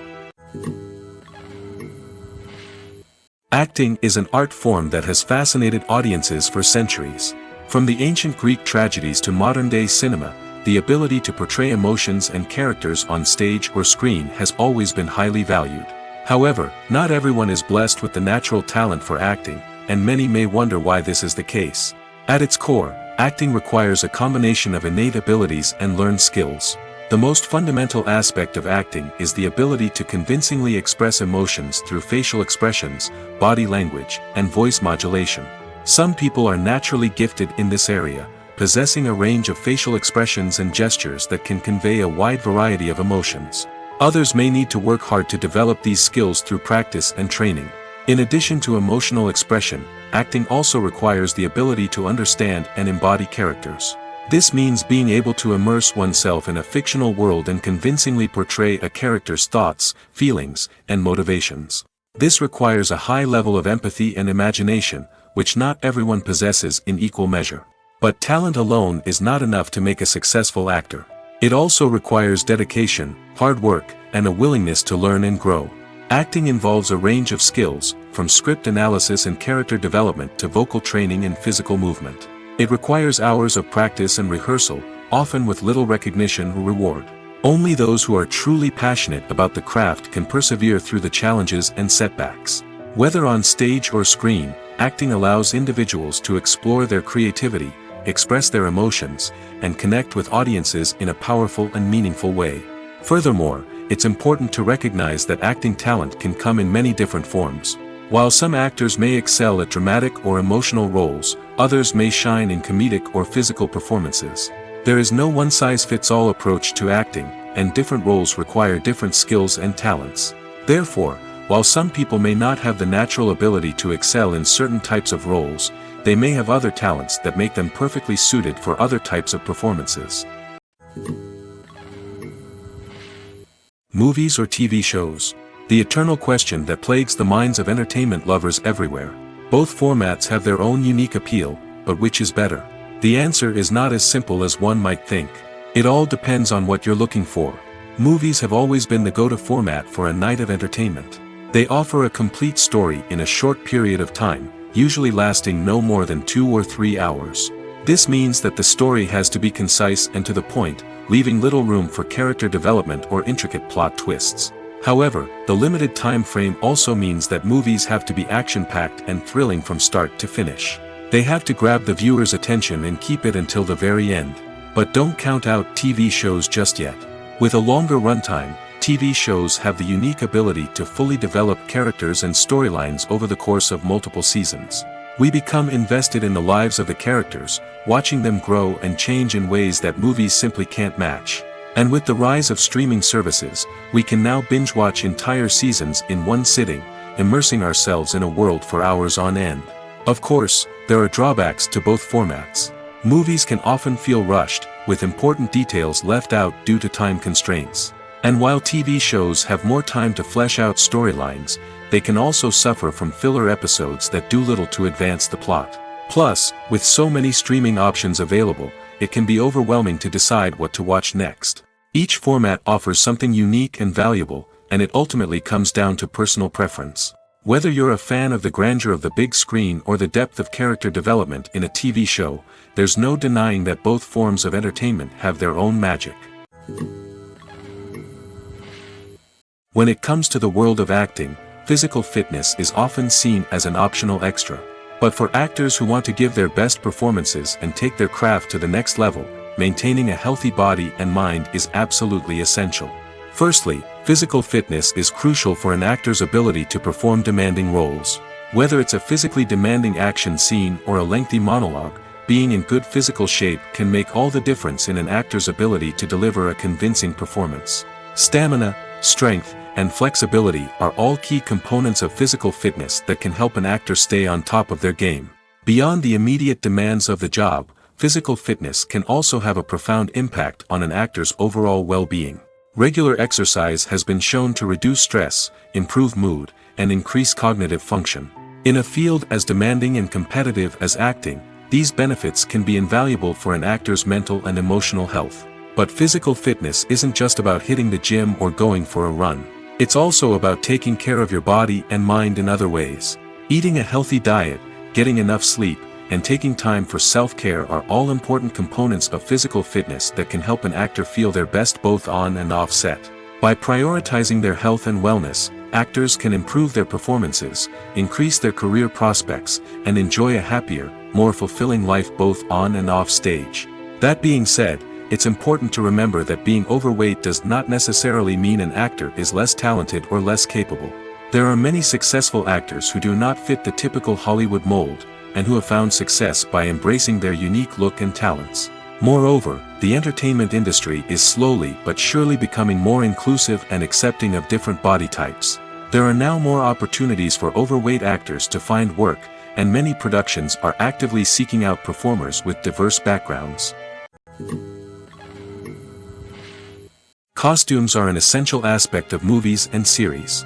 Acting is an art form that has fascinated audiences for centuries. From the ancient Greek tragedies to modern-day cinema, the ability to portray emotions and characters on stage or screen has always been highly valued. However, not everyone is blessed with the natural talent for acting, and many may wonder why this is the case. At its core, acting requires a combination of innate abilities and learned skills. The most fundamental aspect of acting is the ability to convincingly express emotions through facial expressions, body language, and voice modulation. Some people are naturally gifted in this area, possessing a range of facial expressions and gestures that can convey a wide variety of emotions. Others may need to work hard to develop these skills through practice and training. In addition to emotional expression, acting also requires the ability to understand and embody characters. This means being able to immerse oneself in a fictional world and convincingly portray a character's thoughts, feelings, and motivations. This requires a high level of empathy and imagination, which not everyone possesses in equal measure. But talent alone is not enough to make a successful actor. It also requires dedication, hard work, and a willingness to learn and grow. Acting involves a range of skills, from script analysis and character development to vocal training and physical movement. It requires hours of practice and rehearsal, often with little recognition or reward. Only those who are truly passionate about the craft can persevere through the challenges and setbacks. Whether on stage or screen, acting allows individuals to explore their creativity, express their emotions, and connect with audiences in a powerful and meaningful way. Furthermore, it's important to recognize that acting talent can come in many different forms. While some actors may excel at dramatic or emotional roles, others may shine in comedic or physical performances. There is no one-size-fits-all approach to acting, and different roles require different skills and talents. Therefore, while some people may not have the natural ability to excel in certain types of roles, they may have other talents that make them perfectly suited for other types of performances. Movies or TV shows? The eternal question that plagues the minds of entertainment lovers everywhere. Both formats have their own unique appeal, but which is better? The answer is not as simple as one might think. It all depends on what you're looking for. Movies have always been the go-to format for a night of entertainment. They offer a complete story in a short period of time, usually lasting no more than 2 or 3 hours. This means that the story has to be concise and to the point, leaving little room for character development or intricate plot twists. However, the limited time frame also means that movies have to be action-packed and thrilling from start to finish. They have to grab the viewer's attention and keep it until the very end. But don't count out TV shows just yet. With a longer runtime, TV shows have the unique ability to fully develop characters and storylines over the course of multiple seasons. We become invested in the lives of the characters, watching them grow and change in ways that movies simply can't match. And with the rise of streaming services, we can now binge-watch entire seasons in one sitting, immersing ourselves in a world for hours on end. Of course, there are drawbacks to both formats. Movies can often feel rushed, with important details left out due to time constraints. And while TV shows have more time to flesh out storylines, they can also suffer from filler episodes that do little to advance the plot. Plus, with so many streaming options available, it can be overwhelming to decide what to watch next. Each format offers something unique and valuable, and it ultimately comes down to personal preference. Whether you're a fan of the grandeur of the big screen or the depth of character development in a TV show, there's no denying that both forms of entertainment have their own magic. When it comes to the world of acting, physical fitness is often seen as an optional extra. But for actors who want to give their best performances and take their craft to the next level, maintaining a healthy body and mind is absolutely essential. Firstly, physical fitness is crucial for an actor's ability to perform demanding roles. Whether it's a physically demanding action scene or a lengthy monologue, being in good physical shape can make all the difference in an actor's ability to deliver a convincing performance. Stamina, strength, and flexibility are all key components of physical fitness that can help an actor stay on top of their game. Beyond the immediate demands of the job, physical fitness can also have a profound impact on an actor's overall well-being. Regular exercise has been shown to reduce stress, improve mood, and increase cognitive function. In a field as demanding and competitive as acting, these benefits can be invaluable for an actor's mental and emotional health. But physical fitness isn't just about hitting the gym or going for a run. It's also about taking care of your body and mind in other ways. Eating a healthy diet, getting enough sleep, and taking time for self-care are all important components of physical fitness that can help an actor feel their best both on and off set. By prioritizing their health and wellness, actors can improve their performances, increase their career prospects, and enjoy a happier, more fulfilling life both on and off stage. That being said, it's important to remember that being overweight does not necessarily mean an actor is less talented or less capable. There are many successful actors who do not fit the typical Hollywood mold, and who have found success by embracing their unique look and talents. Moreover, the entertainment industry is slowly but surely becoming more inclusive and accepting of different body types. There are now more opportunities for overweight actors to find work, and many productions are actively seeking out performers with diverse backgrounds. Costumes are an essential aspect of movies and series.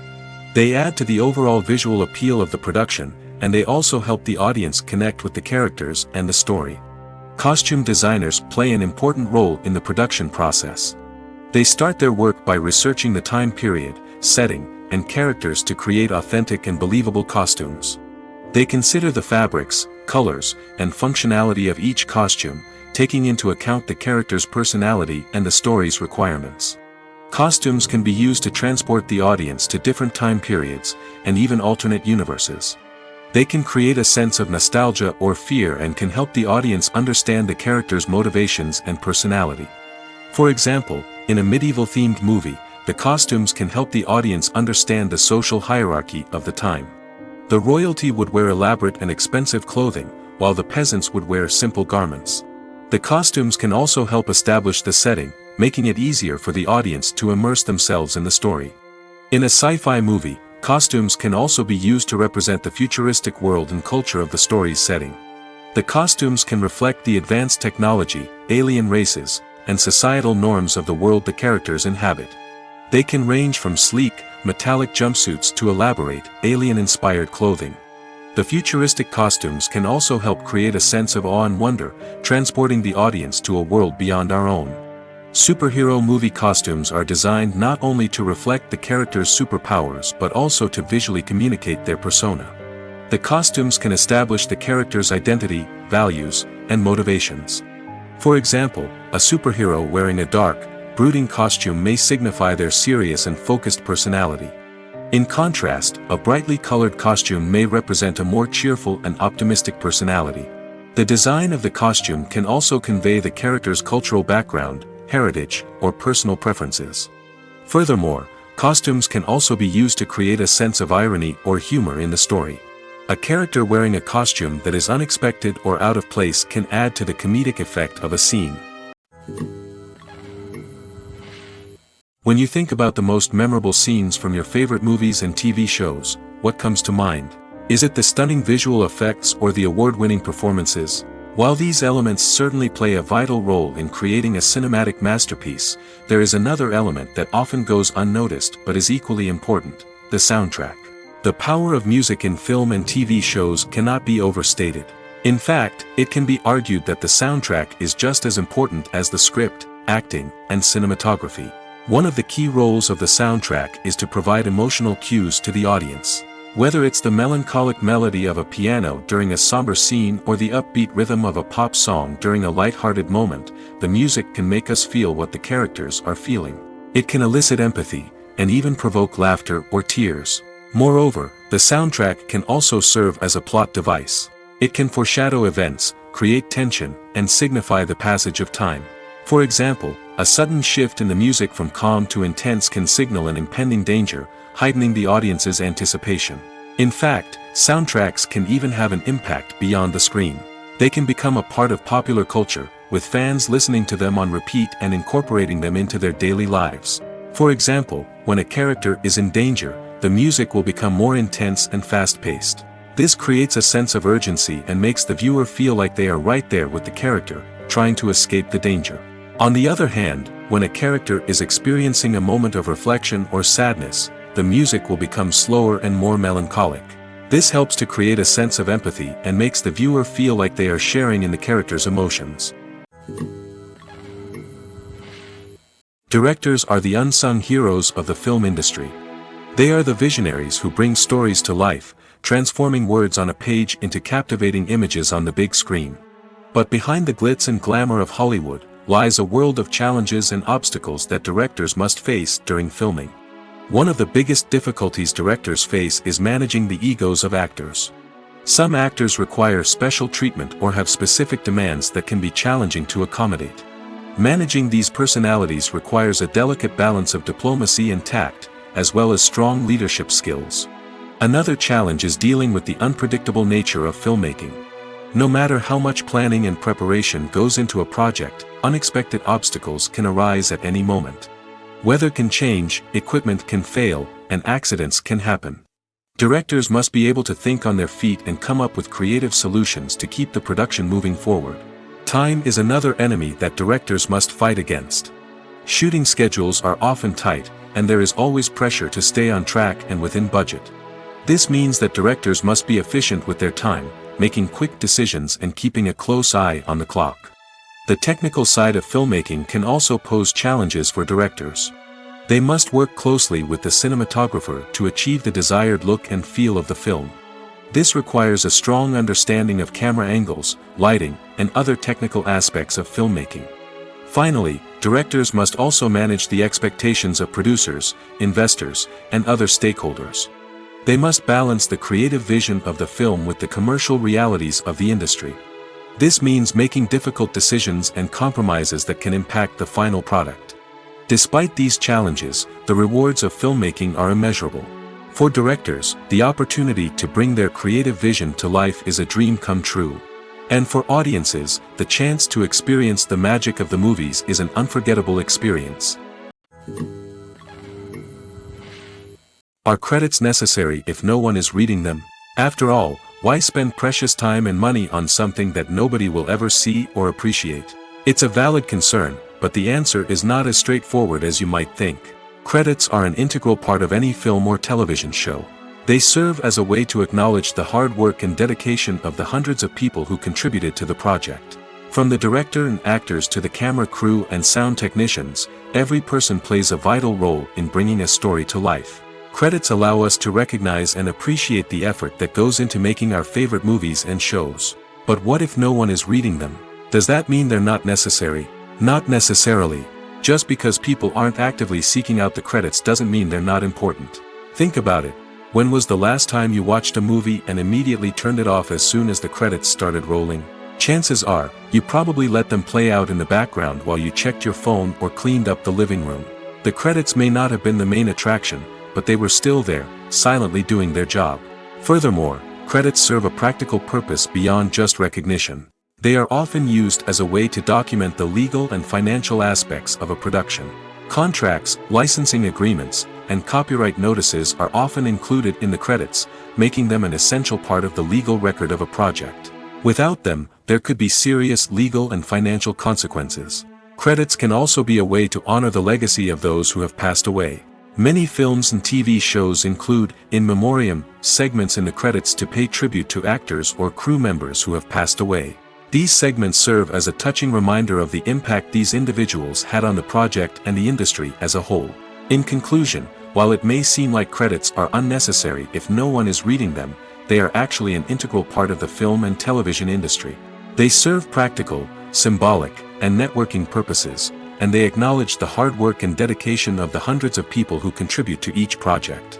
They add to the overall visual appeal of the production, and they also help the audience connect with the characters and the story. Costume designers play an important role in the production process. They start their work by researching the time period, setting, and characters to create authentic and believable costumes. They consider the fabrics, colors, and functionality of each costume, taking into account the character's personality and the story's requirements. Costumes can be used to transport the audience to different time periods, and even alternate universes. They can create a sense of nostalgia or fear and can help the audience understand the character's motivations and personality. For example, in a medieval-themed movie, the costumes can help the audience understand the social hierarchy of the time. The royalty would wear elaborate and expensive clothing, while the peasants would wear simple garments. The costumes can also help establish the setting, making it easier for the audience to immerse themselves in the story. In a sci-fi movie, costumes can also be used to represent the futuristic world and culture of the story's setting. The costumes can reflect the advanced technology, alien races, and societal norms of the world the characters inhabit. They can range from sleek, metallic jumpsuits to elaborate, alien-inspired clothing. The futuristic costumes can also help create a sense of awe and wonder, transporting the audience to a world beyond our own. Superhero movie costumes are designed not only to reflect the character's superpowers but also to visually communicate their persona. The costumes can establish the character's identity, values, and motivations. For example, a superhero wearing a dark, brooding costume may signify their serious and focused personality. In contrast, a brightly colored costume may represent a more cheerful and optimistic personality. The design of the costume can also convey the character's cultural background, heritage, or personal preferences. Furthermore, costumes can also be used to create a sense of irony or humor in the story. A character wearing a costume that is unexpected or out of place can add to the comedic effect of a scene. When you think about the most memorable scenes from your favorite movies and TV shows, what comes to mind? Is it the stunning visual effects or the award-winning performances? While these elements certainly play a vital role in creating a cinematic masterpiece, there is another element that often goes unnoticed but is equally important: the soundtrack. The power of music in film and TV shows cannot be overstated. In fact, it can be argued that the soundtrack is just as important as the script, acting, and cinematography. One of the key roles of the soundtrack is to provide emotional cues to the audience. Whether it's the melancholic melody of a piano during a somber scene or the upbeat rhythm of a pop song during a light-hearted moment, the music can make us feel what the characters are feeling. It can elicit empathy, and even provoke laughter or tears. Moreover, the soundtrack can also serve as a plot device. It can foreshadow events, create tension, and signify the passage of time. For example, a sudden shift in the music from calm to intense can signal an impending danger, heightening the audience's anticipation. In fact, soundtracks can even have an impact beyond the screen. They can become a part of popular culture, with fans listening to them on repeat and incorporating them into their daily lives. For example, when a character is in danger, the music will become more intense and fast-paced. This creates a sense of urgency and makes the viewer feel like they are right there with the character, trying to escape the danger. On the other hand, when a character is experiencing a moment of reflection or sadness, the music will become slower and more melancholic. This helps to create a sense of empathy and makes the viewer feel like they are sharing in the character's emotions. Directors are the unsung heroes of the film industry. They are the visionaries who bring stories to life, transforming words on a page into captivating images on the big screen. But behind the glitz and glamour of Hollywood lies a world of challenges and obstacles that directors must face during filming. One of the biggest difficulties directors face is managing the egos of actors. Some actors require special treatment or have specific demands that can be challenging to accommodate. Managing these personalities requires a delicate balance of diplomacy and tact, as well as strong leadership skills. Another challenge is dealing with the unpredictable nature of filmmaking. No matter how much planning and preparation goes into a project, unexpected obstacles can arise at any moment. Weather can change, equipment can fail, and accidents can happen. Directors must be able to think on their feet and come up with creative solutions to keep the production moving forward. Time is another enemy that directors must fight against. Shooting schedules are often tight, and there is always pressure to stay on track and within budget. This means that directors must be efficient with their time, making quick decisions and keeping a close eye on the clock. The technical side of filmmaking can also pose challenges for directors. They must work closely with the cinematographer to achieve the desired look and feel of the film. This requires a strong understanding of camera angles, lighting, and other technical aspects of filmmaking. Finally, directors must also manage the expectations of producers, investors, and other stakeholders. They must balance the creative vision of the film with the commercial realities of the industry. This means making difficult decisions and compromises that can impact the final product. Despite these challenges, the rewards of filmmaking are immeasurable. For directors, the opportunity to bring their creative vision to life is a dream come true. And for audiences, the chance to experience the magic of the movies is an unforgettable experience. Are credits necessary if no one is reading them? After all, why spend precious time and money on something that nobody will ever see or appreciate? It's a valid concern, but the answer is not as straightforward as you might think. Credits are an integral part of any film or television show. They serve as a way to acknowledge the hard work and dedication of the hundreds of people who contributed to the project. From the director and actors to the camera crew and sound technicians, every person plays a vital role in bringing a story to life. Credits allow us to recognize and appreciate the effort that goes into making our favorite movies and shows. But what if no one is reading them? Does that mean they're not necessary? Not necessarily. Just because people aren't actively seeking out the credits doesn't mean they're not important. Think about it. When was the last time you watched a movie and immediately turned it off as soon as the credits started rolling? Chances are, you probably let them play out in the background while you checked your phone or cleaned up the living room. The credits may not have been the main attraction, but they were still there, silently doing their job. Furthermore, credits serve a practical purpose beyond just recognition. They are often used as a way to document the legal and financial aspects of a production. Contracts, licensing agreements, and copyright notices are often included in the credits, making them an essential part of the legal record of a project. Without them, there could be serious legal and financial consequences. Credits can also be a way to honor the legacy of those who have passed away. Many films and TV shows include, in memoriam, segments in the credits to pay tribute to actors or crew members who have passed away. These segments serve as a touching reminder of the impact these individuals had on the project and the industry as a whole. In conclusion, While it may seem like credits are unnecessary if no one is reading them, they are actually an integral part of the film and television industry. They serve practical, symbolic, and networking purposes, and they acknowledge the hard work and dedication of the hundreds of people who contribute to each project.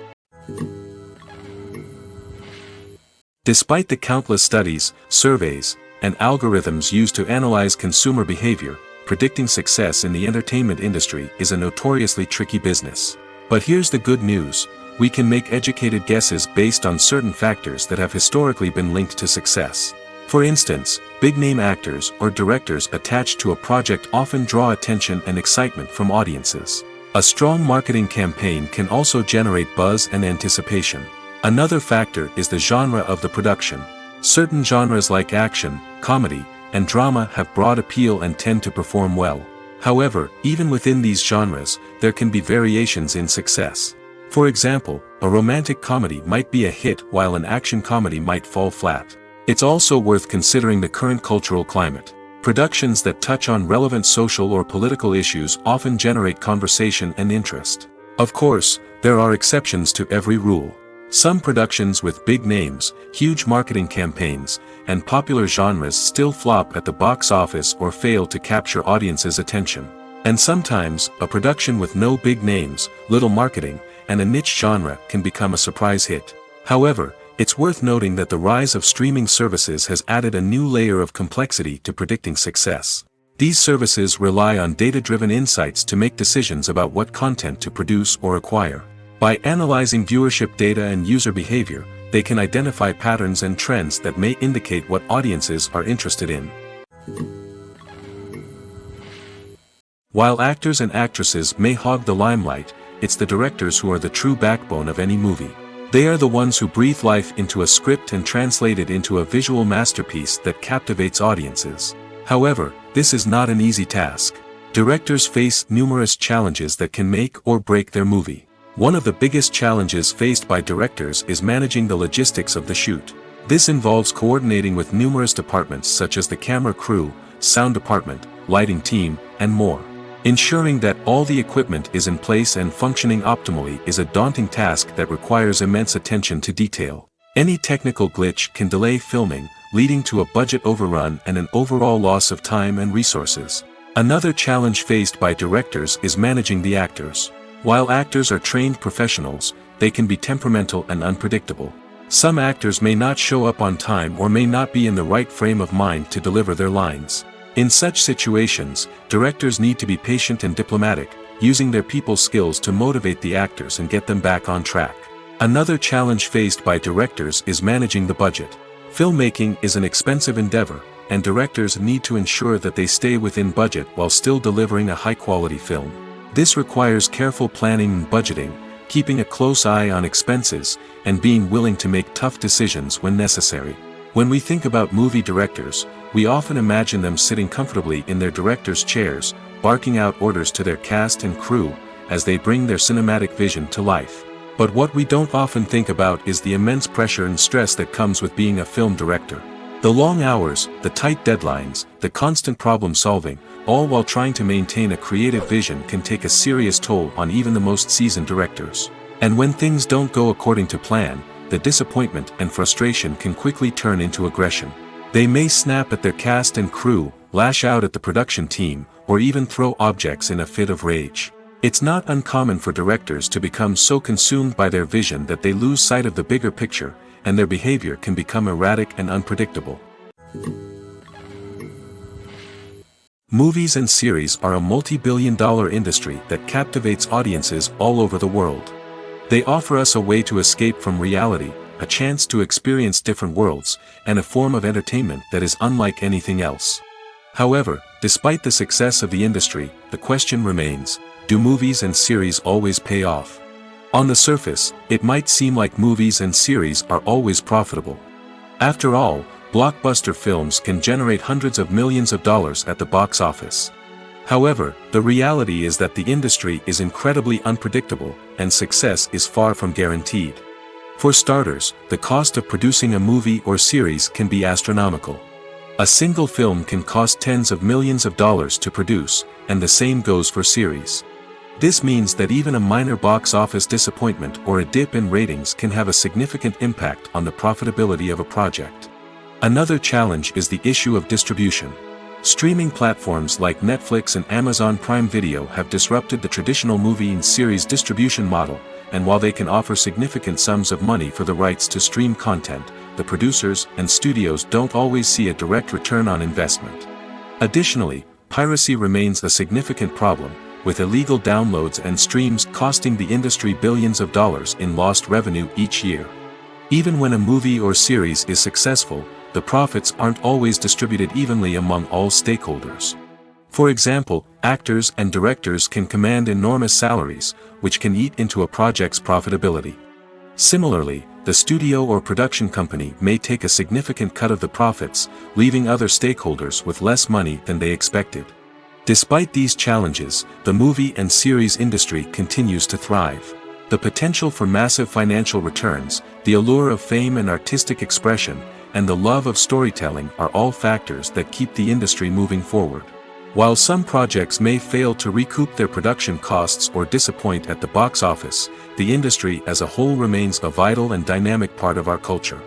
Despite the countless studies, surveys, and algorithms used to analyze consumer behavior, predicting success in the entertainment industry is a notoriously tricky business. But here's the good news: we can make educated guesses based on certain factors that have historically been linked to success. For instance, big-name actors or directors attached to a project often draw attention and excitement from audiences. A strong marketing campaign can also generate buzz and anticipation. Another factor is the genre of the production. Certain genres like action, comedy, and drama have broad appeal and tend to perform well. However, even within these genres, there can be variations in success. For example, a romantic comedy might be a hit while an action comedy might fall flat. It's also worth considering the current cultural climate. Productions that touch on relevant social or political issues often generate conversation and interest. Of course, there are exceptions to every rule. Some productions with big names, huge marketing campaigns, and popular genres still flop at the box office or fail to capture audiences' attention. And sometimes, a production with no big names, little marketing, and a niche genre can become a surprise hit. However, it's worth noting that the rise of streaming services has added a new layer of complexity to predicting success. These services rely on data-driven insights to make decisions about what content to produce or acquire. By analyzing viewership data and user behavior, they can identify patterns and trends that may indicate what audiences are interested in. While actors and actresses may hog the limelight, it's the directors who are the true backbone of any movie. They are the ones who breathe life into a script and translate it into a visual masterpiece that captivates audiences. However, this is not an easy task. Directors face numerous challenges that can make or break their movie. One of the biggest challenges faced by directors is managing the logistics of the shoot. This involves coordinating with numerous departments such as the camera crew, sound department, lighting team, and more. Ensuring that all the equipment is in place and functioning optimally is a daunting task that requires immense attention to detail. Any technical glitch can delay filming, leading to a budget overrun and an overall loss of time and resources. Another challenge faced by directors is managing the actors. While actors are trained professionals, they can be temperamental and unpredictable. Some actors may not show up on time or may not be in the right frame of mind to deliver their lines. In such situations, directors need to be patient and diplomatic, using their people skills to motivate the actors and get them back on track. Another challenge faced by directors is managing the budget. Filmmaking is an expensive endeavor, and directors need to ensure that they stay within budget while still delivering a high-quality film. This requires careful planning and budgeting, keeping a close eye on expenses, and being willing to make tough decisions when necessary. When we think about movie directors, we often imagine them sitting comfortably in their director's chairs, barking out orders to their cast and crew, as they bring their cinematic vision to life. But what we don't often think about is the immense pressure and stress that comes with being a film director. The long hours, the tight deadlines, the constant problem solving, all while trying to maintain a creative vision can take a serious toll on even the most seasoned directors. And when things don't go according to plan, the disappointment and frustration can quickly turn into aggression. They may snap at their cast and crew, lash out at the production team, or even throw objects in a fit of rage. It's not uncommon for directors to become so consumed by their vision that they lose sight of the bigger picture, and their behavior can become erratic and unpredictable. Movies and series are a multi-billion-dollar industry that captivates audiences all over the world. They offer us a way to escape from reality, a chance to experience different worlds, and a form of entertainment that is unlike anything else. However, despite the success of the industry, the question remains, do movies and series always pay off? On the surface, it might seem like movies and series are always profitable. After all, blockbuster films can generate hundreds of millions of dollars at the box office. However, the reality is that the industry is incredibly unpredictable, and success is far from guaranteed. For starters, the cost of producing a movie or series can be astronomical. A single film can cost tens of millions of dollars to produce, and the same goes for series. This means that even a minor box office disappointment or a dip in ratings can have a significant impact on the profitability of a project. Another challenge is the issue of distribution. Streaming platforms like Netflix and Amazon Prime Video have disrupted the traditional movie and series distribution model, and while they can offer significant sums of money for the rights to stream content, the producers and studios don't always see a direct return on investment. Additionally, piracy remains a significant problem, with illegal downloads and streams costing the industry billions of dollars in lost revenue each year. Even when a movie or series is successful, the profits aren't always distributed evenly among all stakeholders. For example, actors and directors can command enormous salaries, which can eat into a project's profitability. Similarly, the studio or production company may take a significant cut of the profits, leaving other stakeholders with less money than they expected. Despite these challenges, the movie and series industry continues to thrive. The potential for massive financial returns, the allure of fame and artistic expression, and the love of storytelling are all factors that keep the industry moving forward. While some projects may fail to recoup their production costs or disappoint at the box office, the industry as a whole remains a vital and dynamic part of our culture.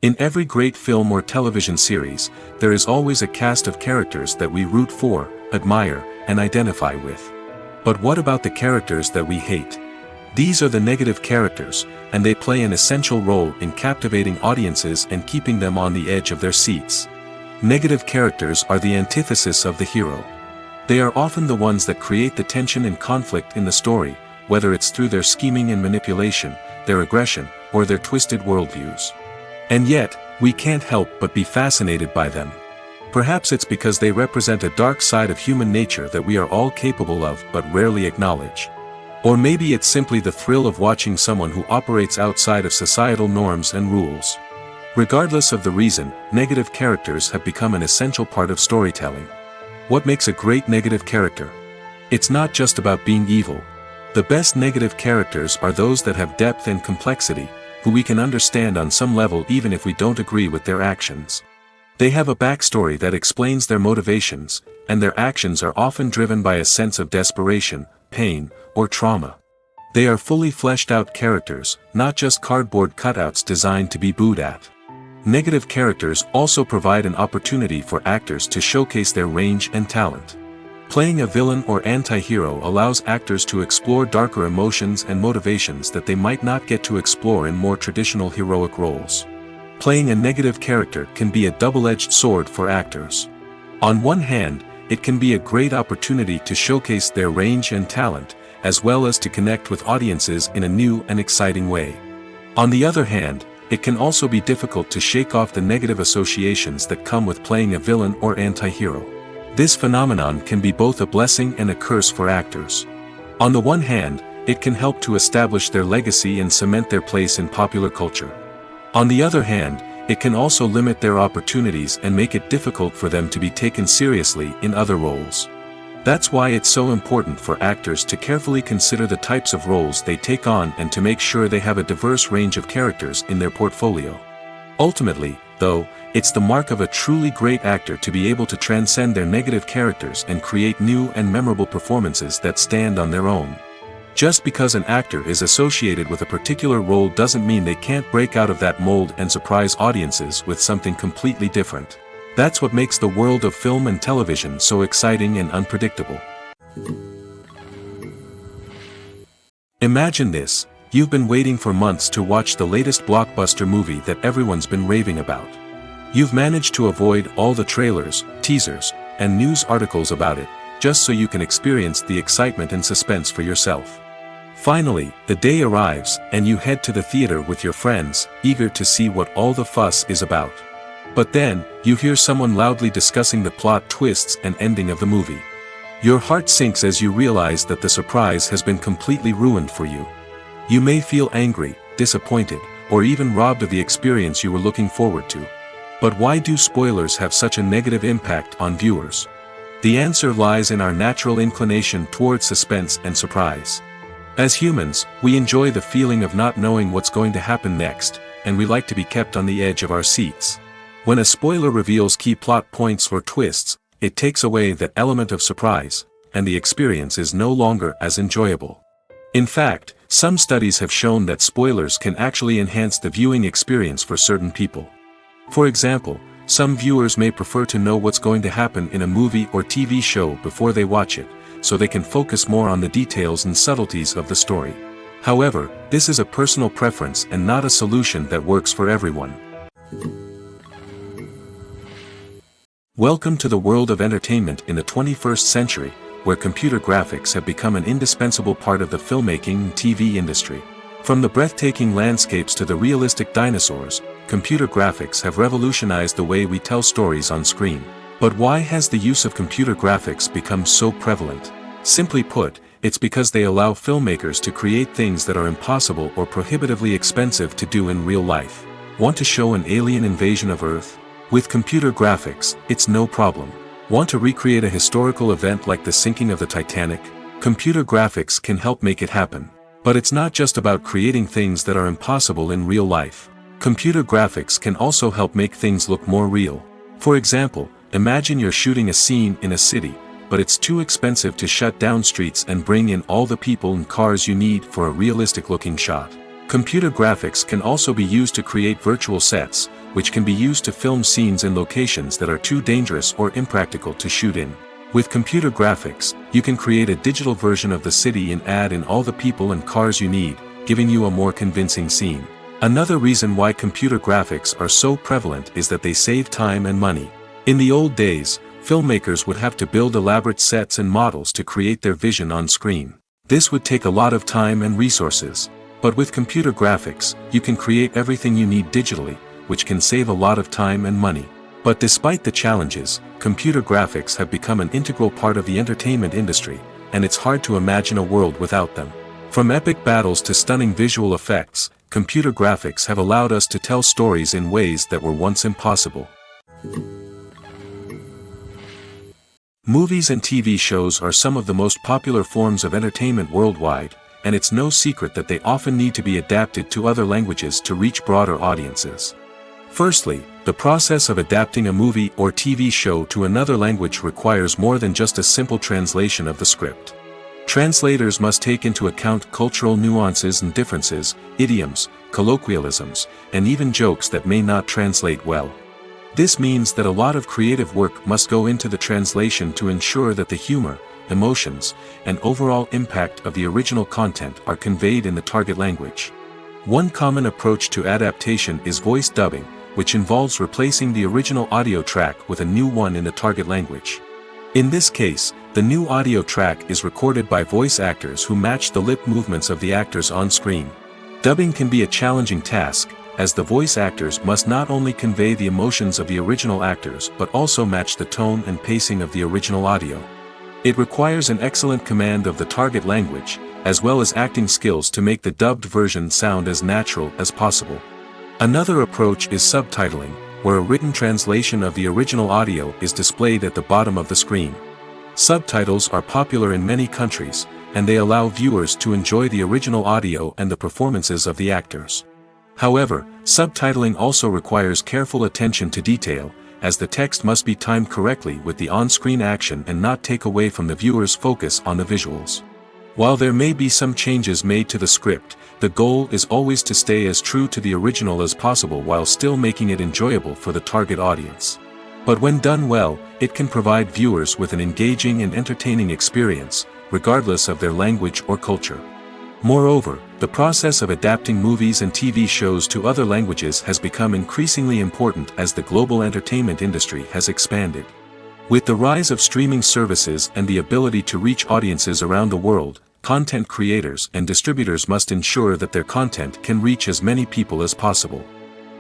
In every great film or television series, there is always a cast of characters that we root for, admire, and identify with. But what about the characters that we hate? These are the negative characters, and they play an essential role in captivating audiences and keeping them on the edge of their seats. Negative characters are the antithesis of the hero. They are often the ones that create the tension and conflict in the story, whether it's through their scheming and manipulation, their aggression, or their twisted worldviews. And yet, we can't help but be fascinated by them. Perhaps it's because they represent a dark side of human nature that we are all capable of but rarely acknowledge. Or maybe it's simply the thrill of watching someone who operates outside of societal norms and rules. Regardless of the reason, negative characters have become an essential part of storytelling. What makes a great negative character? It's not just about being evil. The best negative characters are those that have depth and complexity, who we can understand on some level even if we don't agree with their actions. They have a backstory that explains their motivations, and their actions are often driven by a sense of desperation, pain, or trauma. They are fully fleshed out characters, not just cardboard cutouts designed to be booed at. Negative characters also provide an opportunity for actors to showcase their range and talent. Playing a villain or anti-hero allows actors to explore darker emotions and motivations that they might not get to explore in more traditional heroic roles. Playing a negative character can be a double-edged sword for actors. On one hand, it can be a great opportunity to showcase their range and talent, as well as to connect with audiences in a new and exciting way. On the other hand, it can also be difficult to shake off the negative associations that come with playing a villain or anti-hero. This phenomenon can be both a blessing and a curse for actors. On the one hand, it can help to establish their legacy and cement their place in popular culture. On the other hand, it can also limit their opportunities and make it difficult for them to be taken seriously in other roles. That's why it's so important for actors to carefully consider the types of roles they take on and to make sure they have a diverse range of characters in their portfolio. Ultimately, though, it's the mark of a truly great actor to be able to transcend their negative characters and create new and memorable performances that stand on their own. Just because an actor is associated with a particular role doesn't mean they can't break out of that mold and surprise audiences with something completely different. That's what makes the world of film and television so exciting and unpredictable. Imagine this: you've been waiting for months to watch the latest blockbuster movie that everyone's been raving about. You've managed to avoid all the trailers, teasers, and news articles about it, just so you can experience the excitement and suspense for yourself. Finally, the day arrives, and you head to the theater with your friends, eager to see what all the fuss is about. But then, you hear someone loudly discussing the plot twists and ending of the movie. Your heart sinks as you realize that the surprise has been completely ruined for you. You may feel angry, disappointed, or even robbed of the experience you were looking forward to. But why do spoilers have such a negative impact on viewers? The answer lies in our natural inclination towards suspense and surprise. As humans, we enjoy the feeling of not knowing what's going to happen next, and we like to be kept on the edge of our seats. When a spoiler reveals key plot points or twists, it takes away that element of surprise, and the experience is no longer as enjoyable. In fact, some studies have shown that spoilers can actually enhance the viewing experience for certain people. For example, some viewers may prefer to know what's going to happen in a movie or TV show before they watch it, so they can focus more on the details and subtleties of the story. However, this is a personal preference and not a solution that works for everyone. Welcome to the world of entertainment in the 21st century, where computer graphics have become an indispensable part of the filmmaking and TV industry. From the breathtaking landscapes to the realistic dinosaurs, computer graphics have revolutionized the way we tell stories on screen. But why has the use of computer graphics become so prevalent? Simply put, it's because they allow filmmakers to create things that are impossible or prohibitively expensive to do in real life. Want to show an alien invasion of Earth? With computer graphics, it's no problem. Want to recreate a historical event like the sinking of the Titanic? Computer graphics can help make it happen. But it's not just about creating things that are impossible in real life. Computer graphics can also help make things look more real. For example, imagine you're shooting a scene in a city, but it's too expensive to shut down streets and bring in all the people and cars you need for a realistic-looking shot. Computer graphics can also be used to create virtual sets, which can be used to film scenes in locations that are too dangerous or impractical to shoot in. With computer graphics, you can create a digital version of the city and add in all the people and cars you need, giving you a more convincing scene. Another reason why computer graphics are so prevalent is that they save time and money. In the old days, filmmakers would have to build elaborate sets and models to create their vision on screen. This would take a lot of time and resources. But with computer graphics, you can create everything you need digitally, which can save a lot of time and money. But despite the challenges, computer graphics have become an integral part of the entertainment industry, and it's hard to imagine a world without them. From epic battles to stunning visual effects, computer graphics have allowed us to tell stories in ways that were once impossible. Movies and TV shows are some of the most popular forms of entertainment worldwide, and it's no secret that they often need to be adapted to other languages to reach broader audiences. Firstly, the process of adapting a movie or TV show to another language requires more than just a simple translation of the script. Translators must take into account cultural nuances and differences, idioms, colloquialisms, and even jokes that may not translate well. This means that a lot of creative work must go into the translation to ensure that the humor, emotions, and overall impact of the original content are conveyed in the target language. One common approach to adaptation is voice dubbing, which involves replacing the original audio track with a new one in the target language. In this case, the new audio track is recorded by voice actors who match the lip movements of the actors on screen. Dubbing can be a challenging task, as the voice actors must not only convey the emotions of the original actors but also match the tone and pacing of the original audio. It requires an excellent command of the target language, as well as acting skills to make the dubbed version sound as natural as possible. Another approach is subtitling, where a written translation of the original audio is displayed at the bottom of the screen. Subtitles are popular in many countries, and they allow viewers to enjoy the original audio and the performances of the actors. However, subtitling also requires careful attention to detail, as the text must be timed correctly with the on-screen action and not take away from the viewer's focus on the visuals. While there may be some changes made to the script, the goal is always to stay as true to the original as possible while still making it enjoyable for the target audience. But when done well, it can provide viewers with an engaging and entertaining experience, regardless of their language or culture. Moreover, the process of adapting movies and TV shows to other languages has become increasingly important as the global entertainment industry has expanded. With the rise of streaming services and the ability to reach audiences around the world, content creators and distributors must ensure that their content can reach as many people as possible.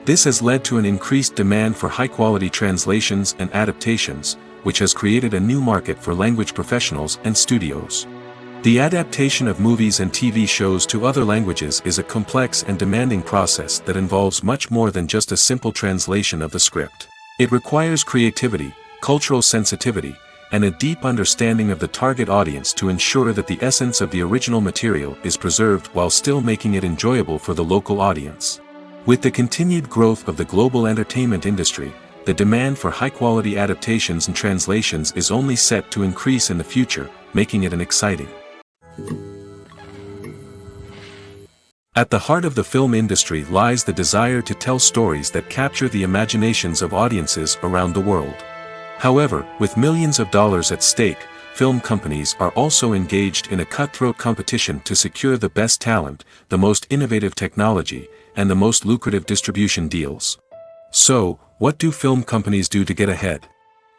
This has led to an increased demand for high-quality translations and adaptations, which has created a new market for language professionals and studios. The adaptation of movies and TV shows to other languages is a complex and demanding process that involves much more than just a simple translation of the script. It requires creativity, cultural sensitivity, and a deep understanding of the target audience to ensure that the essence of the original material is preserved while still making it enjoyable for the local audience. With the continued growth of the global entertainment industry, the demand for high-quality adaptations and translations is only set to increase in the future, making it an exciting. At the heart of the film industry lies the desire to tell stories that capture the imaginations of audiences around the world. However, with millions of dollars at stake, film companies are also engaged in a cutthroat competition to secure the best talent, the most innovative technology, and the most lucrative distribution deals. So, what do film companies do to get ahead?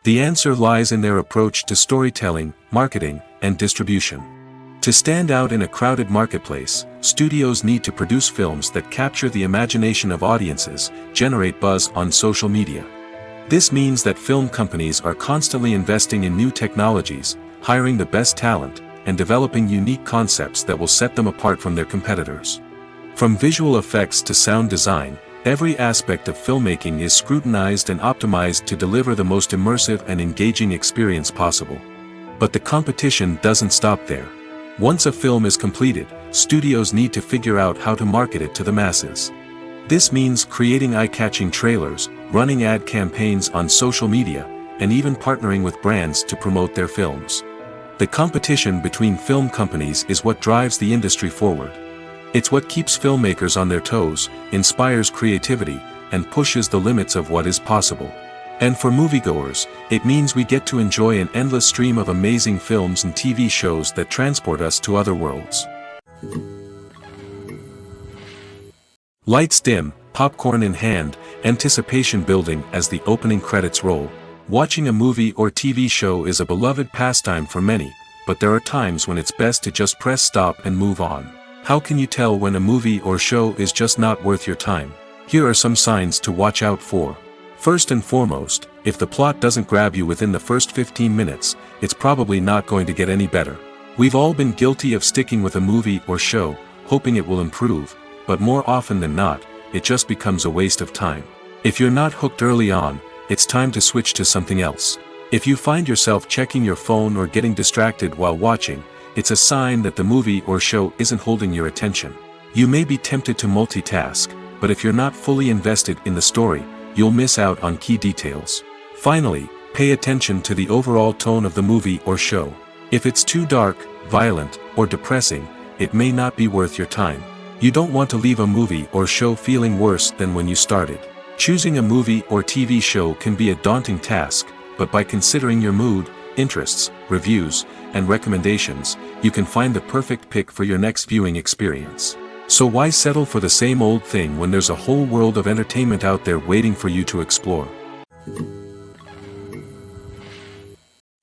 The answer lies in their approach to storytelling, marketing, and distribution. To stand out in a crowded marketplace, studios need to produce films that capture the imagination of audiences, generate buzz on social media. This means that film companies are constantly investing in new technologies, hiring the best talent, and developing unique concepts that will set them apart from their competitors. From visual effects to sound design, every aspect of filmmaking is scrutinized and optimized to deliver the most immersive and engaging experience possible. But the competition doesn't stop there. Once a film is completed, studios need to figure out how to market it to the masses. This means creating eye-catching trailers, running ad campaigns on social media, and even partnering with brands to promote their films. The competition between film companies is what drives the industry forward. It's what keeps filmmakers on their toes, inspires creativity, and pushes the limits of what is possible. And for moviegoers, it means we get to enjoy an endless stream of amazing films and TV shows that transport us to other worlds. Lights dim, popcorn in hand, anticipation building as the opening credits roll. Watching a movie or TV show is a beloved pastime for many, but there are times when it's best to just press stop and move on. How can you tell when a movie or show is just not worth your time? Here are some signs to watch out for. First and foremost, if the plot doesn't grab you within the first 15 minutes, it's probably not going to get any better. We've all been guilty of sticking with a movie or show, hoping it will improve, but more often than not, it just becomes a waste of time. If you're not hooked early on, it's time to switch to something else. If you find yourself checking your phone or getting distracted while watching, it's a sign that the movie or show isn't holding your attention. You may be tempted to multitask, but if you're not fully invested in the story, you'll miss out on key details. Finally, pay attention to the overall tone of the movie or show. If it's too dark, violent, or depressing, it may not be worth your time. You don't want to leave a movie or show feeling worse than when you started. Choosing a movie or TV show can be a daunting task, but by considering your mood, interests, reviews, and recommendations, you can find the perfect pick for your next viewing experience. So why settle for the same old thing when there's a whole world of entertainment out there waiting for you to explore?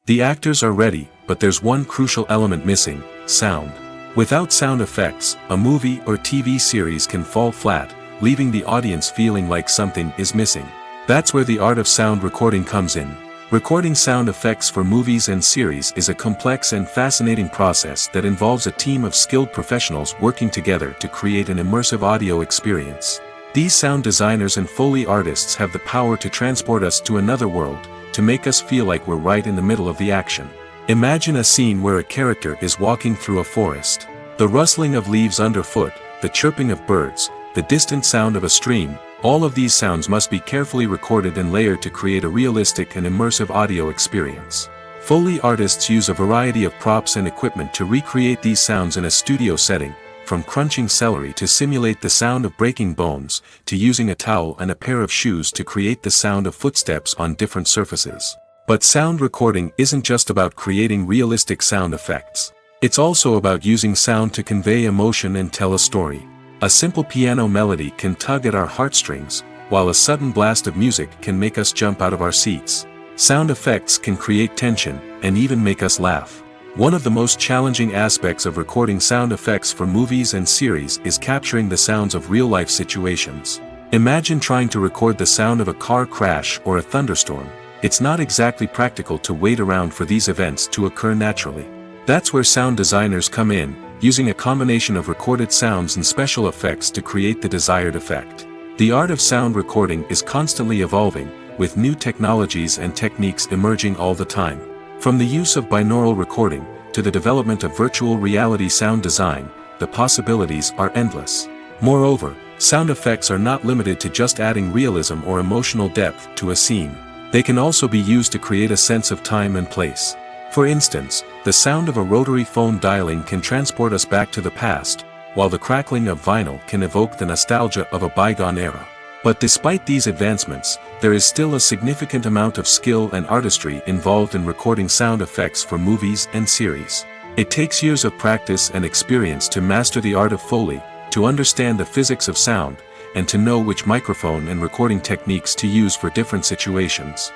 The actors are ready, but there's one crucial element missing: sound. Without sound effects, a movie or TV series can fall flat, leaving the audience feeling like something is missing. That's where the art of sound recording comes in. Recording sound effects for movies and series is a complex and fascinating process that involves a team of skilled professionals working together to create an immersive audio experience. These sound designers and Foley artists have the power to transport us to another world, to make us feel like we're right in the middle of the action. Imagine a scene where a character is walking through a forest. The rustling of leaves underfoot, the chirping of birds, the distant sound of a stream, all of these sounds must be carefully recorded and layered to create a realistic and immersive audio experience. Foley artists use a variety of props and equipment to recreate these sounds in a studio setting, from crunching celery to simulate the sound of breaking bones, to using a towel and a pair of shoes to create the sound of footsteps on different surfaces. But sound recording isn't just about creating realistic sound effects. It's also about using sound to convey emotion and tell a story. A simple piano melody can tug at our heartstrings, while a sudden blast of music can make us jump out of our seats. Sound effects can create tension, and even make us laugh. One of the most challenging aspects of recording sound effects for movies and series is capturing the sounds of real-life situations. Imagine trying to record the sound of a car crash or a thunderstorm. It's not exactly practical to wait around for these events to occur naturally. That's where sound designers come in, using a combination of recorded sounds and special effects to create the desired effect. The art of sound recording is constantly evolving, with new technologies and techniques emerging all the time. From the use of binaural recording, to the development of virtual reality sound design, the possibilities are endless. Moreover, Sound effects are not limited to just adding realism or emotional depth to a scene. They can also be used to create a sense of time and place. For instance, the sound of a rotary phone dialing can transport us back to the past, while the crackling of vinyl can evoke the nostalgia of a bygone era. But despite these advancements, there is still a significant amount of skill and artistry involved in recording sound effects for movies and series. It takes years of practice and experience to master the art of Foley, to understand the physics of sound, and to know which microphone and recording techniques to use for different situations.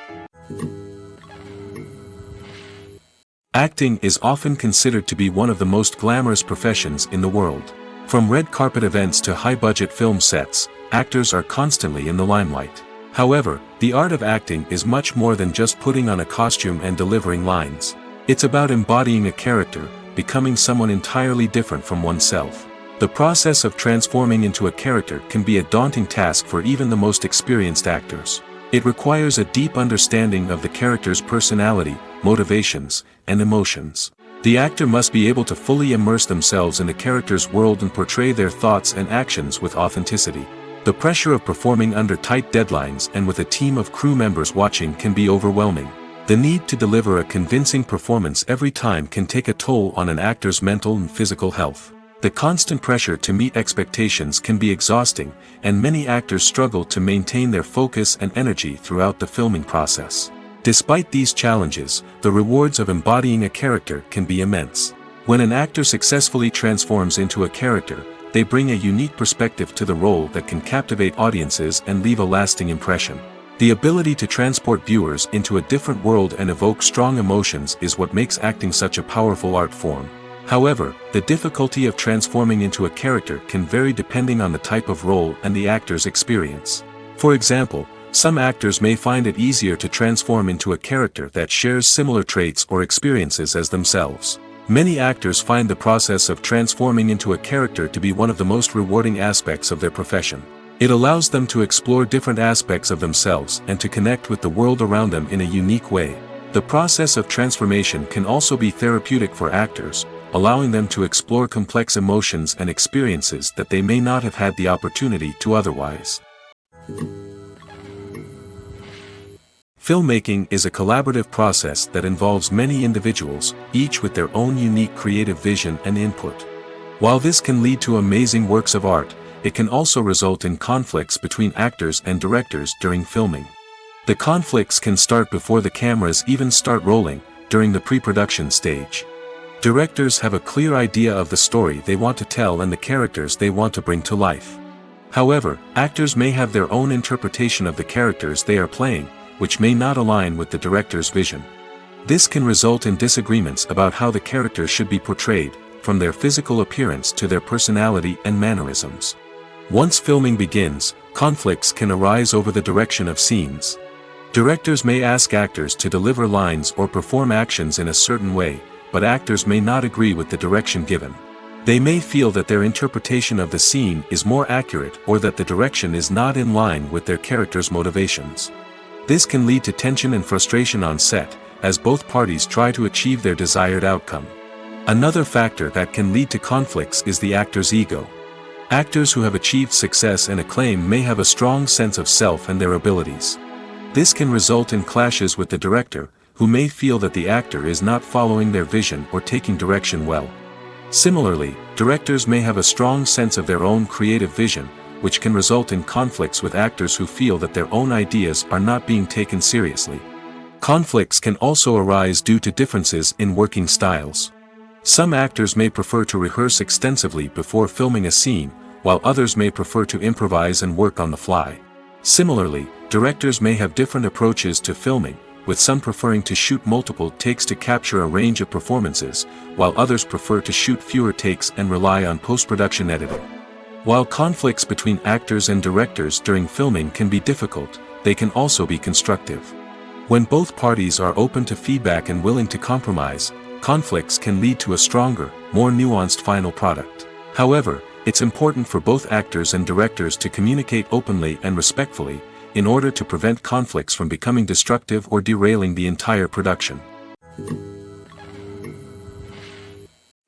Acting is often considered to be one of the most glamorous professions in the world. From red carpet events to high-budget film sets, actors are constantly in the limelight. However, the art of acting is much more than just putting on a costume and delivering lines. It's about embodying a character, becoming someone entirely different from oneself. The process of transforming into a character can be a daunting task for even the most experienced actors. It requires a deep understanding of the character's personality, motivations, and emotions. The actor must be able to fully immerse themselves in the character's world and portray their thoughts and actions with authenticity. The pressure of performing under tight deadlines and with a team of crew members watching can be overwhelming. The need to deliver a convincing performance every time can take a toll on an actor's mental and physical health. The constant pressure to meet expectations can be exhausting, and many actors struggle to maintain their focus and energy throughout the filming process. Despite these challenges, the rewards of embodying a character can be immense. When an actor successfully transforms into a character, they bring a unique perspective to the role that can captivate audiences and leave a lasting impression. The ability to transport viewers into a different world and evoke strong emotions is what makes acting such a powerful art form. However, the difficulty of transforming into a character can vary depending on the type of role and the actor's experience. For example, some actors may find it easier to transform into a character that shares similar traits or experiences as themselves. Many actors find the process of transforming into a character to be one of the most rewarding aspects of their profession. It allows them to explore different aspects of themselves and to connect with the world around them in a unique way. The process of transformation can also be therapeutic for actors, allowing them to explore complex emotions and experiences that they may not have had the opportunity to otherwise. Filmmaking is a collaborative process that involves many individuals, each with their own unique creative vision and input. While this can lead to amazing works of art, it can also result in conflicts between actors and directors during filming. The conflicts can start before the cameras even start rolling, during the pre-production stage. Directors have a clear idea of the story they want to tell and the characters they want to bring to life. However, actors may have their own interpretation of the characters they are playing, which may not align with the director's vision. This can result in disagreements about how the characters should be portrayed, from their physical appearance to their personality and mannerisms. Once filming begins, conflicts can arise over the direction of scenes. Directors may ask actors to deliver lines or perform actions in a certain way, but actors may not agree with the direction given. They may feel that their interpretation of the scene is more accurate or that the direction is not in line with their character's motivations. This can lead to tension and frustration on set, as both parties try to achieve their desired outcome. Another factor that can lead to conflicts is the actor's ego. Actors who have achieved success and acclaim may have a strong sense of self and their abilities. This can result in clashes with the director, who may feel that the actor is not following their vision or taking direction well. Similarly, directors may have a strong sense of their own creative vision, which can result in conflicts with actors who feel that their own ideas are not being taken seriously. Conflicts can also arise due to differences in working styles. Some actors may prefer to rehearse extensively before filming a scene, while others may prefer to improvise and work on the fly. Similarly, directors may have different approaches to filming, with some preferring to shoot multiple takes to capture a range of performances, while others prefer to shoot fewer takes and rely on post-production editing. While conflicts between actors and directors during filming can be difficult, they can also be constructive. When both parties are open to feedback and willing to compromise, conflicts can lead to a stronger, more nuanced final product. However, it's important for both actors and directors to communicate openly and respectfully, in order to prevent conflicts from becoming destructive or derailing the entire production.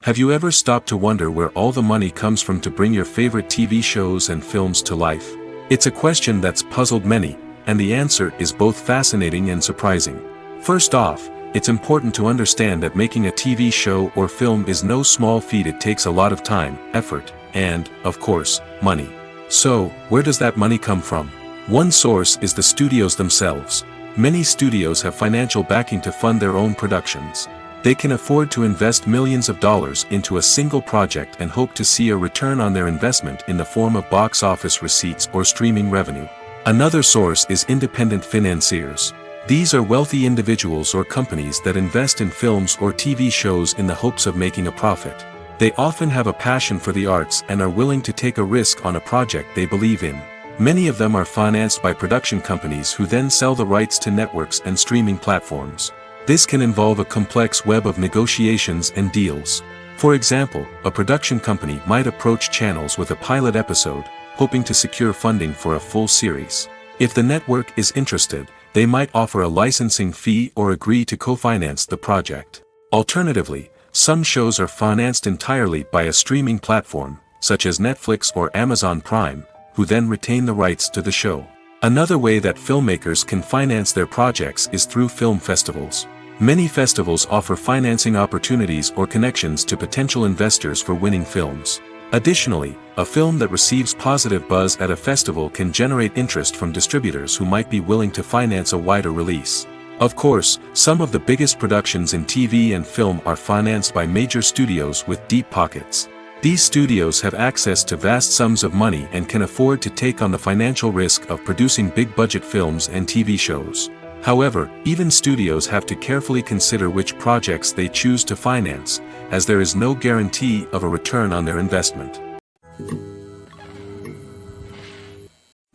Have you ever stopped to wonder where all the money comes from to bring your favorite TV shows and films to life? It's a question that's puzzled many, and the answer is both fascinating and surprising. First off, it's important to understand that making a TV show or film is no small feat. It takes a lot of time, effort, and, of course, money. So, where does that money come from? One source is the studios themselves. Many studios have financial backing to fund their own productions. They can afford to invest millions of dollars into a single project and hope to see a return on their investment in the form of box office receipts or streaming revenue. Another source is independent financiers. These are wealthy individuals or companies that invest in films or TV shows in the hopes of making a profit. They often have a passion for the arts and are willing to take a risk on a project they believe in. Many of them are financed by production companies who then sell the rights to networks and streaming platforms. This can involve a complex web of negotiations and deals. For example, a production company might approach channels with a pilot episode, hoping to secure funding for a full series. If the network is interested, they might offer a licensing fee or agree to co-finance the project. Alternatively, some shows are financed entirely by a streaming platform, such as Netflix or Amazon Prime, who then retain the rights to the show. Another way that filmmakers can finance their projects is through film festivals. Many festivals offer financing opportunities or connections to potential investors for winning films. Additionally, a film that receives positive buzz at a festival can generate interest from distributors who might be willing to finance a wider release. Of course, some of the biggest productions in TV and film are financed by major studios with deep pockets. These studios have access to vast sums of money and can afford to take on the financial risk of producing big-budget films and TV shows. However, even studios have to carefully consider which projects they choose to finance, as there is no guarantee of a return on their investment.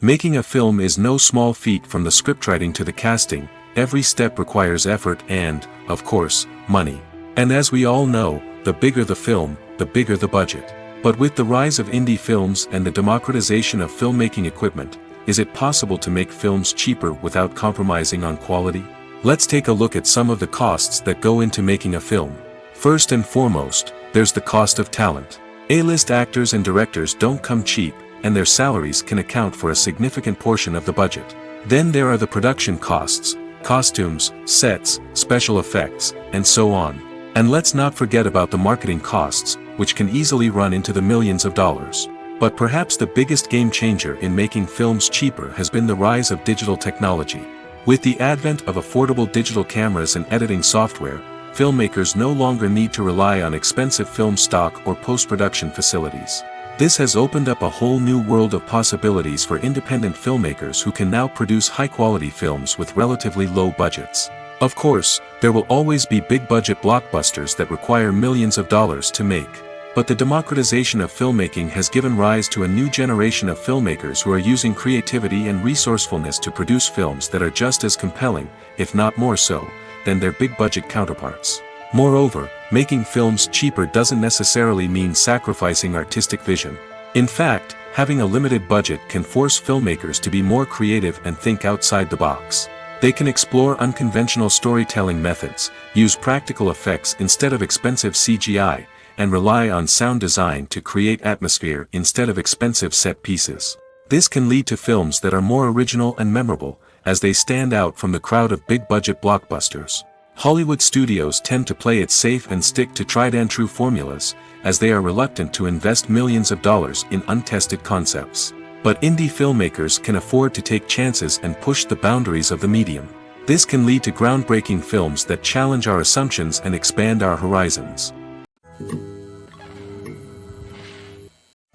Making a film is no small feat. From the scriptwriting to the casting, every step requires effort and, of course, money. And as we all know, the bigger the film, the bigger the budget. But with the rise of indie films and the democratization of filmmaking equipment, is it possible to make films cheaper without compromising on quality? Let's take a look at some of the costs that go into making a film. First and foremost, there's the cost of talent. A-list actors and directors don't come cheap, and their salaries can account for a significant portion of the budget. Then there are the production costs, costumes, sets, special effects, and so on. And let's not forget about the marketing costs, which can easily run into the millions of dollars. But perhaps the biggest game changer in making films cheaper has been the rise of digital technology. With the advent of affordable digital cameras and editing software, filmmakers no longer need to rely on expensive film stock or post-production facilities. This has opened up a whole new world of possibilities for independent filmmakers who can now produce high-quality films with relatively low budgets. Of course, there will always be big-budget blockbusters that require millions of dollars to make. But the democratization of filmmaking has given rise to a new generation of filmmakers who are using creativity and resourcefulness to produce films that are just as compelling, if not more so, than their big-budget counterparts. Moreover, making films cheaper doesn't necessarily mean sacrificing artistic vision. In fact, having a limited budget can force filmmakers to be more creative and think outside the box. They can explore unconventional storytelling methods, use practical effects instead of expensive CGI, and rely on sound design to create atmosphere instead of expensive set pieces. This can lead to films that are more original and memorable, as they stand out from the crowd of big-budget blockbusters. Hollywood studios tend to play it safe and stick to tried-and-true formulas, as they are reluctant to invest millions of dollars in untested concepts. But indie filmmakers can afford to take chances and push the boundaries of the medium. This can lead to groundbreaking films that challenge our assumptions and expand our horizons.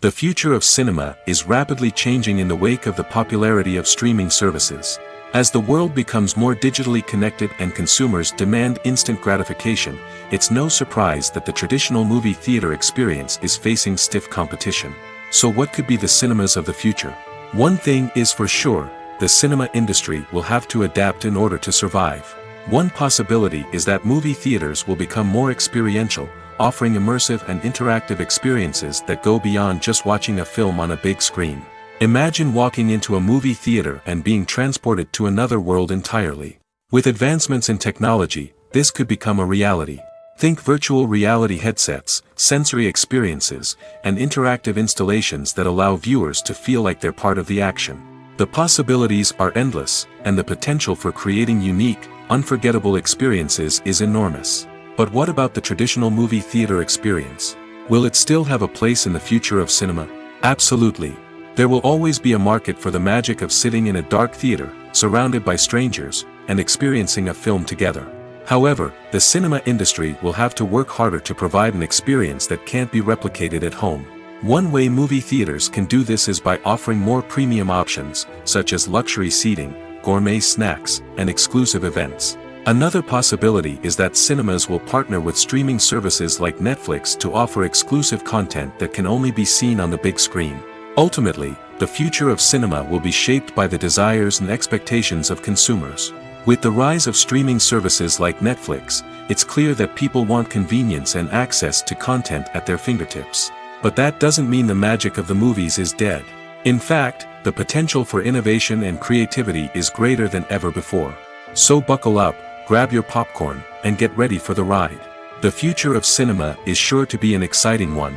The future of cinema is rapidly changing in the wake of the popularity of streaming services. As the world becomes more digitally connected and consumers demand instant gratification, it's no surprise that the traditional movie theater experience is facing stiff competition. So what could be the cinemas of the future? One thing is for sure, the cinema industry will have to adapt in order to survive. One possibility is that movie theaters will become more experiential, offering immersive and interactive experiences that go beyond just watching a film on a big screen. Imagine walking into a movie theater and being transported to another world entirely. With advancements in technology, this could become a reality. Think virtual reality headsets, sensory experiences, and interactive installations that allow viewers to feel like they're part of the action. The possibilities are endless, and the potential for creating unique, unforgettable experiences is enormous. But what about the traditional movie theater experience? Will it still have a place in the future of cinema? Absolutely. There will always be a market for the magic of sitting in a dark theater, surrounded by strangers, and experiencing a film together. However, the cinema industry will have to work harder to provide an experience that can't be replicated at home. One way movie theaters can do this is by offering more premium options, such as luxury seating, gourmet snacks, and exclusive events. Another possibility is that cinemas will partner with streaming services like Netflix to offer exclusive content that can only be seen on the big screen. Ultimately, the future of cinema will be shaped by the desires and expectations of consumers. With the rise of streaming services like Netflix, it's clear that people want convenience and access to content at their fingertips. But that doesn't mean the magic of the movies is dead. In fact, the potential for innovation and creativity is greater than ever before. So buckle up, grab your popcorn, and get ready for the ride. The future of cinema is sure to be an exciting one.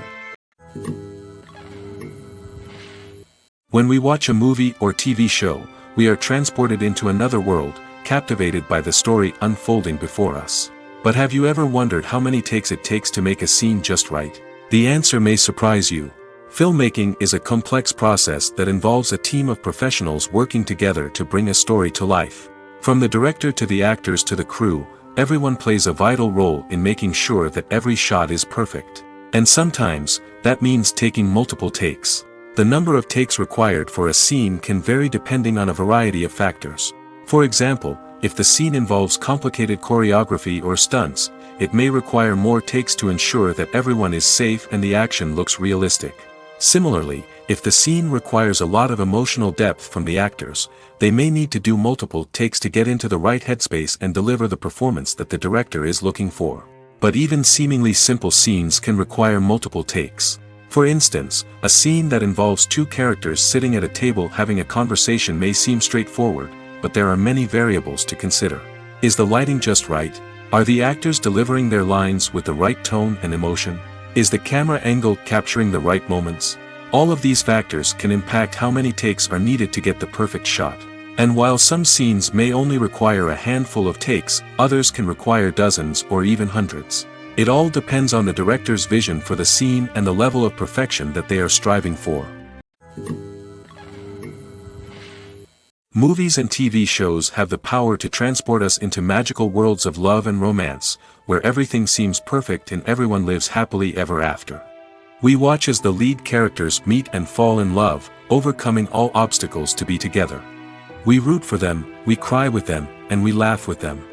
When we watch a movie or TV show, we are transported into another world, captivated by the story unfolding before us. But have you ever wondered how many takes it takes to make a scene just right? The answer may surprise you. Filmmaking is a complex process that involves a team of professionals working together to bring a story to life. From the director to the actors to the crew, everyone plays a vital role in making sure that every shot is perfect. And sometimes, that means taking multiple takes. The number of takes required for a scene can vary depending on a variety of factors. For example, if the scene involves complicated choreography or stunts, it may require more takes to ensure that everyone is safe and the action looks realistic. Similarly, if the scene requires a lot of emotional depth from the actors, they may need to do multiple takes to get into the right headspace and deliver the performance that the director is looking for. But even seemingly simple scenes can require multiple takes. For instance, a scene that involves two characters sitting at a table having a conversation may seem straightforward, but there are many variables to consider. Is the lighting just right? Are the actors delivering their lines with the right tone and emotion? Is the camera angle capturing the right moments? All of these factors can impact how many takes are needed to get the perfect shot. And while some scenes may only require a handful of takes, others can require dozens or even hundreds. It all depends on the director's vision for the scene and the level of perfection that they are striving for. Movies and TV shows have the power to transport us into magical worlds of love and romance, where everything seems perfect and everyone lives happily ever after. We watch as the lead characters meet and fall in love, overcoming all obstacles to be together. We root for them, we cry with them, and we laugh with them.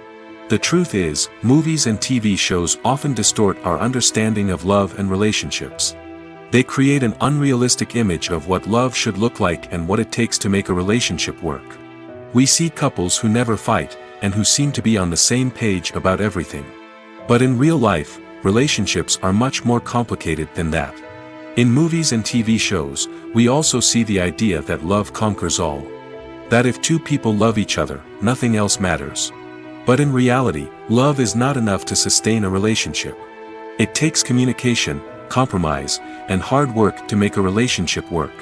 The truth is, movies and TV shows often distort our understanding of love and relationships. They create an unrealistic image of what love should look like and what it takes to make a relationship work. We see couples who never fight, and who seem to be on the same page about everything. But in real life, relationships are much more complicated than that. In movies and TV shows, we also see the idea that love conquers all. That if two people love each other, nothing else matters. But in reality, love is not enough to sustain a relationship. It takes communication, compromise, and hard work to make a relationship work.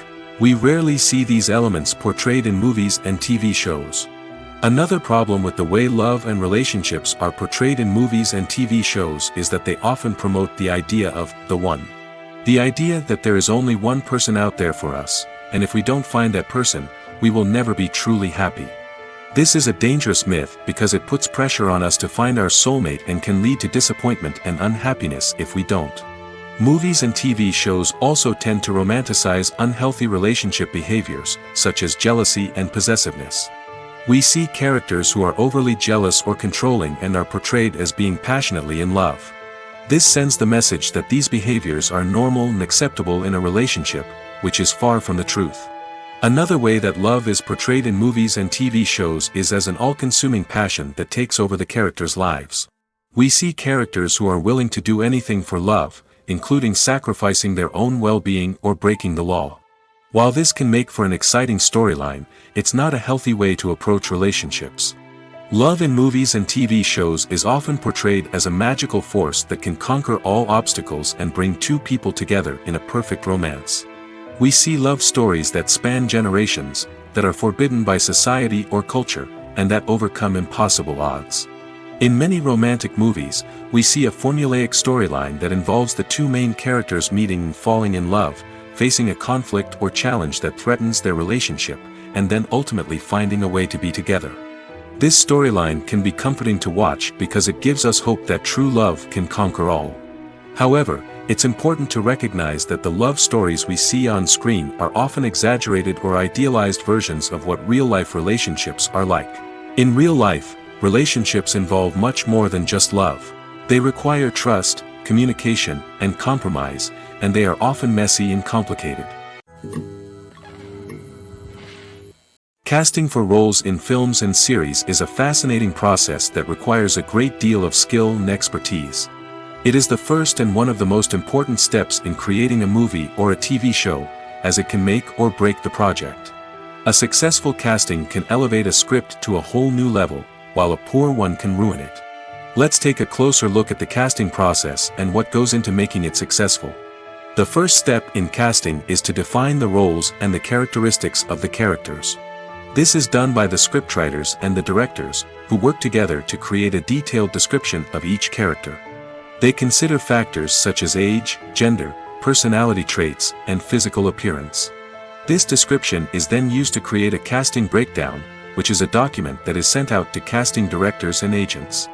We rarely see these elements portrayed in movies and TV shows. Another problem with the way love and relationships are portrayed in movies and TV shows is that they often promote the idea of the one. The idea that there is only one person out there for us, and if we don't find that person, we will never be truly happy. This is a dangerous myth because it puts pressure on us to find our soulmate and can lead to disappointment and unhappiness if we don't. Movies and TV shows also tend to romanticize unhealthy relationship behaviors, such as jealousy and possessiveness. We see characters who are overly jealous or controlling and are portrayed as being passionately in love. This sends the message that these behaviors are normal and acceptable in a relationship, which is far from the truth. Another way that love is portrayed in movies and TV shows is as an all-consuming passion that takes over the characters' lives. We see characters who are willing to do anything for love, including sacrificing their own well-being or breaking the law. While this can make for an exciting storyline, it's not a healthy way to approach relationships. Love in movies and TV shows is often portrayed as a magical force that can conquer all obstacles and bring two people together in a perfect romance. We see love stories that span generations, that are forbidden by society or culture, and that overcome impossible odds. In many romantic movies, we see a formulaic storyline that involves the two main characters meeting and falling in love, facing a conflict or challenge that threatens their relationship, and then ultimately finding a way to be together. This storyline can be comforting to watch because it gives us hope that true love can conquer all. However, it's important to recognize that the love stories we see on screen are often exaggerated or idealized versions of what real-life relationships are like. In real life, relationships involve much more than just love. They require trust, communication, and compromise, and they are often messy and complicated. Casting for roles in films and series is a fascinating process that requires a great deal of skill and expertise. It is the first and one of the most important steps in creating a movie or a TV show, as it can make or break the project. A successful casting can elevate a script to a whole new level, while a poor one can ruin it. Let's take a closer look at the casting process and what goes into making it successful. The first step in casting is to define the roles and the characteristics of the characters. This is done by the scriptwriters and the directors, who work together to create a detailed description of each character. They consider factors such as age, gender, personality traits, and physical appearance. This description is then used to create a casting breakdown, which is a document that is sent out to casting directors and agents.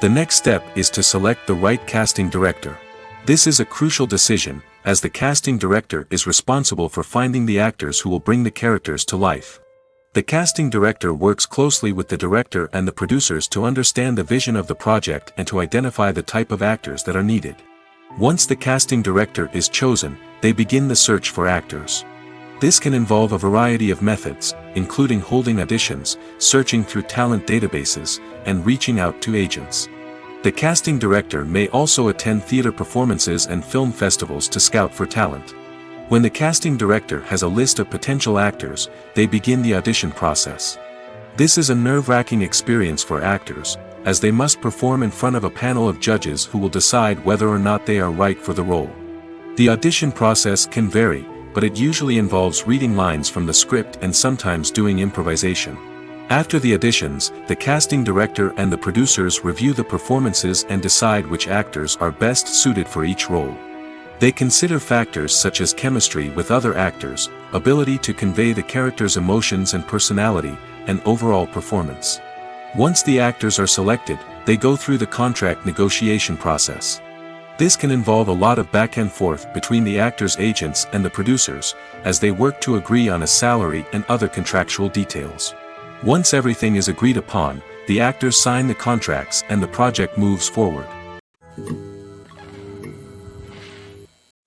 The next step is to select the right casting director. This is a crucial decision, as the casting director is responsible for finding the actors who will bring the characters to life. The casting director works closely with the director and the producers to understand the vision of the project and to identify the type of actors that are needed. Once the casting director is chosen, they begin the search for actors. This can involve a variety of methods, including holding auditions, searching through talent databases, and reaching out to agents. The casting director may also attend theater performances and film festivals to scout for talent. When the casting director has a list of potential actors, they begin the audition process. This is a nerve-wracking experience for actors, as they must perform in front of a panel of judges who will decide whether or not they are right for the role. The audition process can vary, but it usually involves reading lines from the script and sometimes doing improvisation. After the auditions, the casting director and the producers review the performances and decide which actors are best suited for each role. They consider factors such as chemistry with other actors, ability to convey the character's emotions and personality, and overall performance. Once the actors are selected, they go through the contract negotiation process. This can involve a lot of back and forth between the actors' agents and the producers, as they work to agree on a salary and other contractual details. Once everything is agreed upon, the actors sign the contracts and the project moves forward.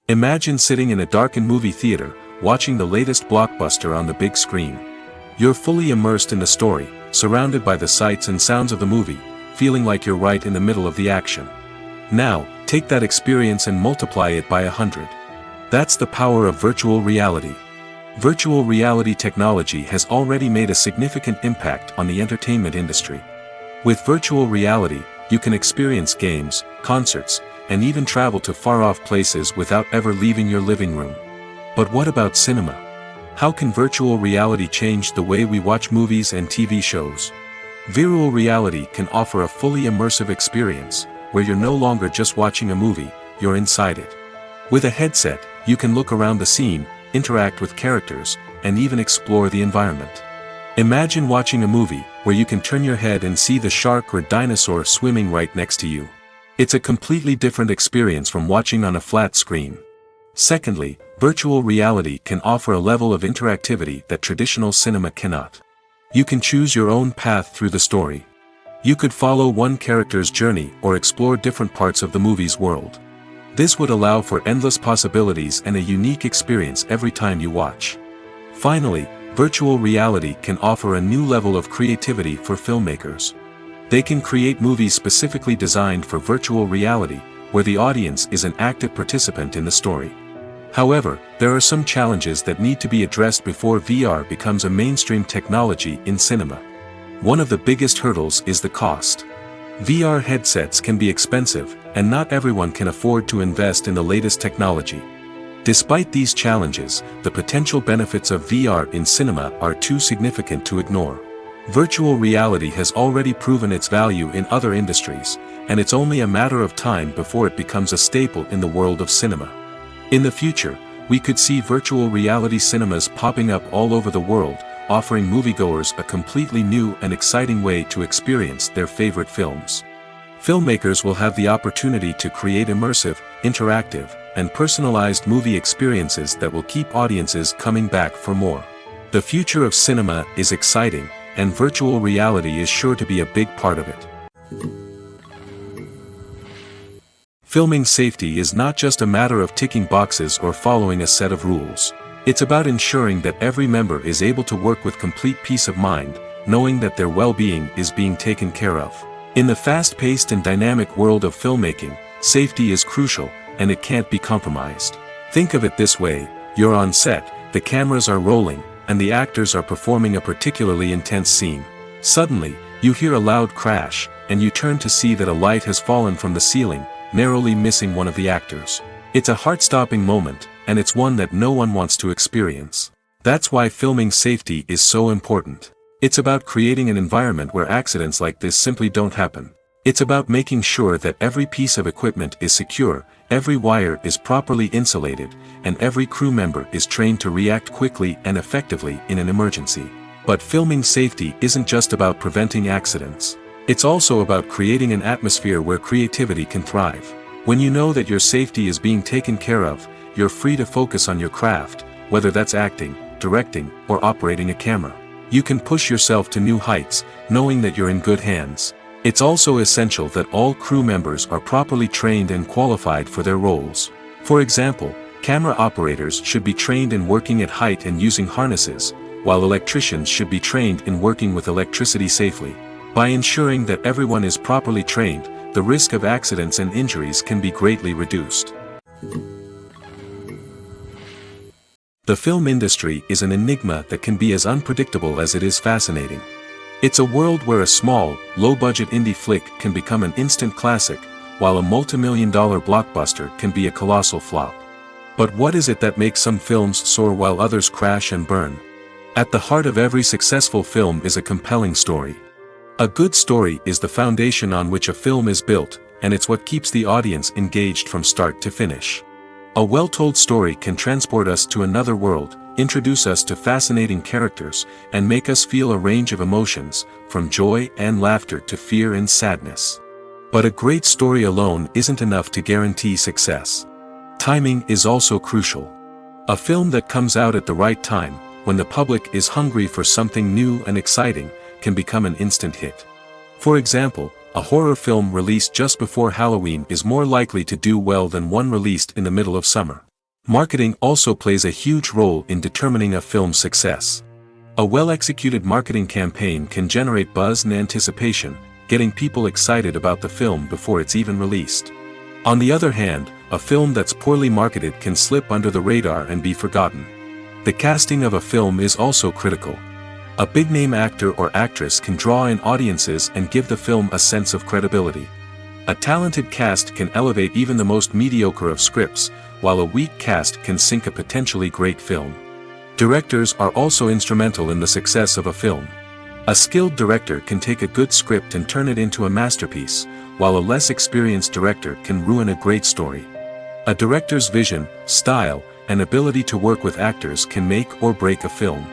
Imagine sitting in a darkened movie theater, watching the latest blockbuster on the big screen. You're fully immersed in the story, surrounded by the sights and sounds of the movie, feeling like you're right in the middle of the action. Now, take that experience and multiply it by 100. That's the power of virtual reality. Virtual reality technology has already made a significant impact on the entertainment industry. With virtual reality, you can experience games, concerts, and even travel to far-off places without ever leaving your living room. But what about cinema? How can virtual reality change the way we watch movies and TV shows? Virtual reality can offer a fully immersive experience, where you're no longer just watching a movie, you're inside it. With a headset, you can look around the scene, interact with characters, and even explore the environment. Imagine watching a movie where you can turn your head and see the shark or dinosaur swimming right next to you. It's a completely different experience from watching on a flat screen. Secondly, virtual reality can offer a level of interactivity that traditional cinema cannot. You can choose your own path through the story. You could follow one character's journey or explore different parts of the movie's world. This would allow for endless possibilities and a unique experience every time you watch. Finally, virtual reality can offer a new level of creativity for filmmakers. They can create movies specifically designed for virtual reality, where the audience is an active participant in the story. However, there are some challenges that need to be addressed before VR becomes a mainstream technology in cinema. One of the biggest hurdles is the cost. VR headsets can be expensive, and not everyone can afford to invest in the latest technology. Despite these challenges, the potential benefits of VR in cinema are too significant to ignore. Virtual reality has already proven its value in other industries, and it's only a matter of time before it becomes a staple in the world of cinema. In the future, we could see virtual reality cinemas popping up all over the world, offering moviegoers a completely new and exciting way to experience their favorite films. Filmmakers will have the opportunity to create immersive, interactive, and personalized movie experiences that will keep audiences coming back for more. The future of cinema is exciting, and virtual reality is sure to be a big part of it. Filming safety is not just a matter of ticking boxes or following a set of rules. It's about ensuring that every member is able to work with complete peace of mind, knowing that their well-being is being taken care of. In the fast-paced and dynamic world of filmmaking, safety is crucial, and it can't be compromised. Think of it this way: you're on set, the cameras are rolling, and the actors are performing a particularly intense scene. Suddenly, you hear a loud crash, and you turn to see that a light has fallen from the ceiling, narrowly missing one of the actors. It's a heart-stopping moment, and it's one that no one wants to experience. That's why filming safety is so important. It's about creating an environment where accidents like this simply don't happen. It's about making sure that every piece of equipment is secure, every wire is properly insulated, and every crew member is trained to react quickly and effectively in an emergency. But filming safety isn't just about preventing accidents. It's also about creating an atmosphere where creativity can thrive. When you know that your safety is being taken care of, you're free to focus on your craft, whether that's acting, directing, or operating a camera. You can push yourself to new heights, knowing that you're in good hands. It's also essential that all crew members are properly trained and qualified for their roles. For example, camera operators should be trained in working at height and using harnesses, while electricians should be trained in working with electricity safely. By ensuring that everyone is properly trained, the risk of accidents and injuries can be greatly reduced. The film industry is an enigma that can be as unpredictable as it is fascinating. It's a world where a small, low-budget indie flick can become an instant classic, while a multi-million-dollar blockbuster can be a colossal flop. But what is it that makes some films soar while others crash and burn? At the heart of every successful film is a compelling story. A good story is the foundation on which a film is built, and it's what keeps the audience engaged from start to finish. A well-told story can transport us to another world, introduce us to fascinating characters, and make us feel a range of emotions, from joy and laughter to fear and sadness. But a great story alone isn't enough to guarantee success. Timing is also crucial. A film that comes out at the right time, when the public is hungry for something new and exciting, can become an instant hit. For example, a horror film released just before Halloween is more likely to do well than one released in the middle of summer. Marketing also plays a huge role in determining a film's success. A well-executed marketing campaign can generate buzz and anticipation, getting people excited about the film before it's even released. On the other hand, a film that's poorly marketed can slip under the radar and be forgotten. The casting of a film is also critical. A big-name actor or actress can draw in audiences and give the film a sense of credibility. A talented cast can elevate even the most mediocre of scripts, while a weak cast can sink a potentially great film. Directors are also instrumental in the success of a film. A skilled director can take a good script and turn it into a masterpiece, while a less experienced director can ruin a great story. A director's vision, style, and ability to work with actors can make or break a film.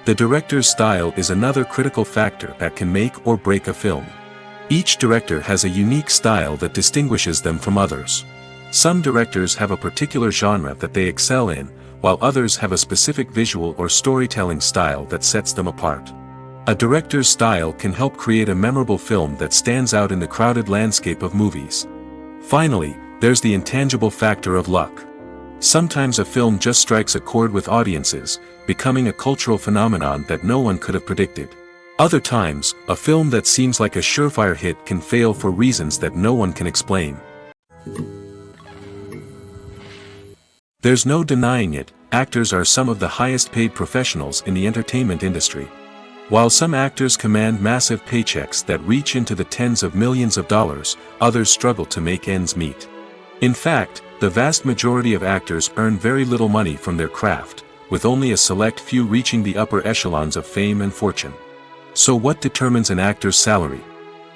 The director's style is another critical factor that can make or break a film. Each director has a unique style that distinguishes them from others. Some directors have a particular genre that they excel in, while others have a specific visual or storytelling style that sets them apart. A director's style can help create a memorable film that stands out in the crowded landscape of movies. Finally, there's the intangible factor of luck. Sometimes a film just strikes a chord with audiences, becoming a cultural phenomenon that no one could have predicted. Other times, a film that seems like a surefire hit can fail for reasons that no one can explain. There's no denying it, actors are some of the highest paid professionals in the entertainment industry. While some actors command massive paychecks that reach into the tens of millions of dollars, others struggle to make ends meet. In fact, the vast majority of actors earn very little money from their craft, with only a select few reaching the upper echelons of fame and fortune. So what determines an actor's salary?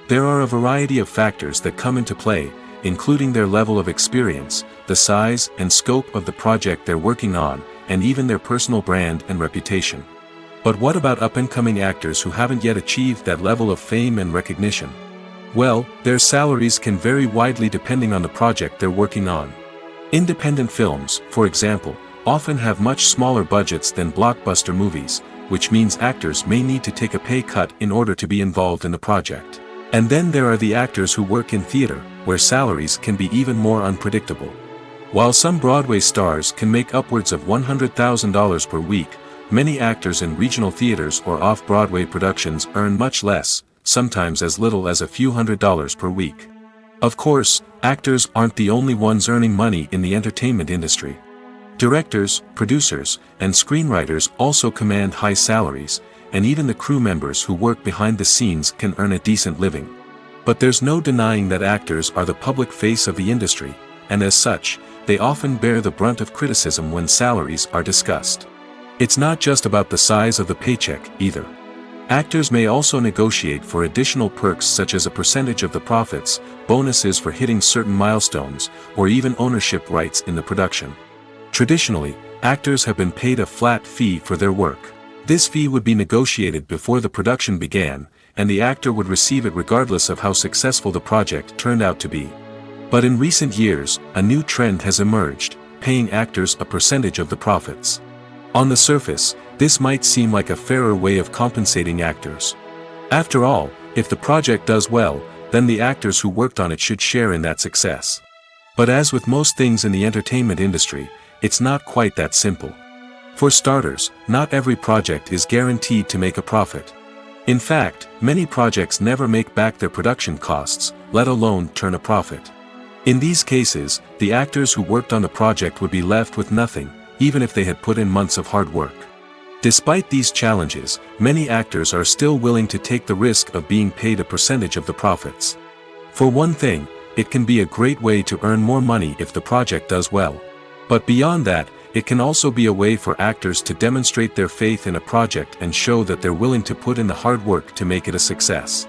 There are a variety of factors that come into play, including their level of experience, the size and scope of the project they're working on, and even their personal brand and reputation. But what about up-and-coming actors who haven't yet achieved that level of fame and recognition? Well, their salaries can vary widely depending on the project they're working on. Independent films, for example, often have much smaller budgets than blockbuster movies, which means actors may need to take a pay cut in order to be involved in the project. And then there are the actors who work in theater, where salaries can be even more unpredictable. While some Broadway stars can make upwards of $100,000 per week, many actors in regional theaters or off-Broadway productions earn much less, sometimes as little as a few $100s per week. Of course, actors aren't the only ones earning money in the entertainment industry. Directors, producers, and screenwriters also command high salaries, and even the crew members who work behind the scenes can earn a decent living. But there's no denying that actors are the public face of the industry, and as such, they often bear the brunt of criticism when salaries are discussed. It's not just about the size of the paycheck, either. Actors may also negotiate for additional perks such as a percentage of the profits, bonuses for hitting certain milestones, or even ownership rights in the production. Traditionally, actors have been paid a flat fee for their work. This fee would be negotiated before the production began, and the actor would receive it regardless of how successful the project turned out to be. But in recent years, a new trend has emerged, paying actors a percentage of the profits. On the surface, this might seem like a fairer way of compensating actors. After all, if the project does well, then the actors who worked on it should share in that success. But as with most things in the entertainment industry, it's not quite that simple. For starters, not every project is guaranteed to make a profit. In fact, many projects never make back their production costs, let alone turn a profit. In these cases, the actors who worked on the project would be left with nothing, even if they had put in months of hard work. Despite these challenges, many actors are still willing to take the risk of being paid a percentage of the profits. For one thing, it can be a great way to earn more money if the project does well. But beyond that, it can also be a way for actors to demonstrate their faith in a project and show that they're willing to put in the hard work to make it a success.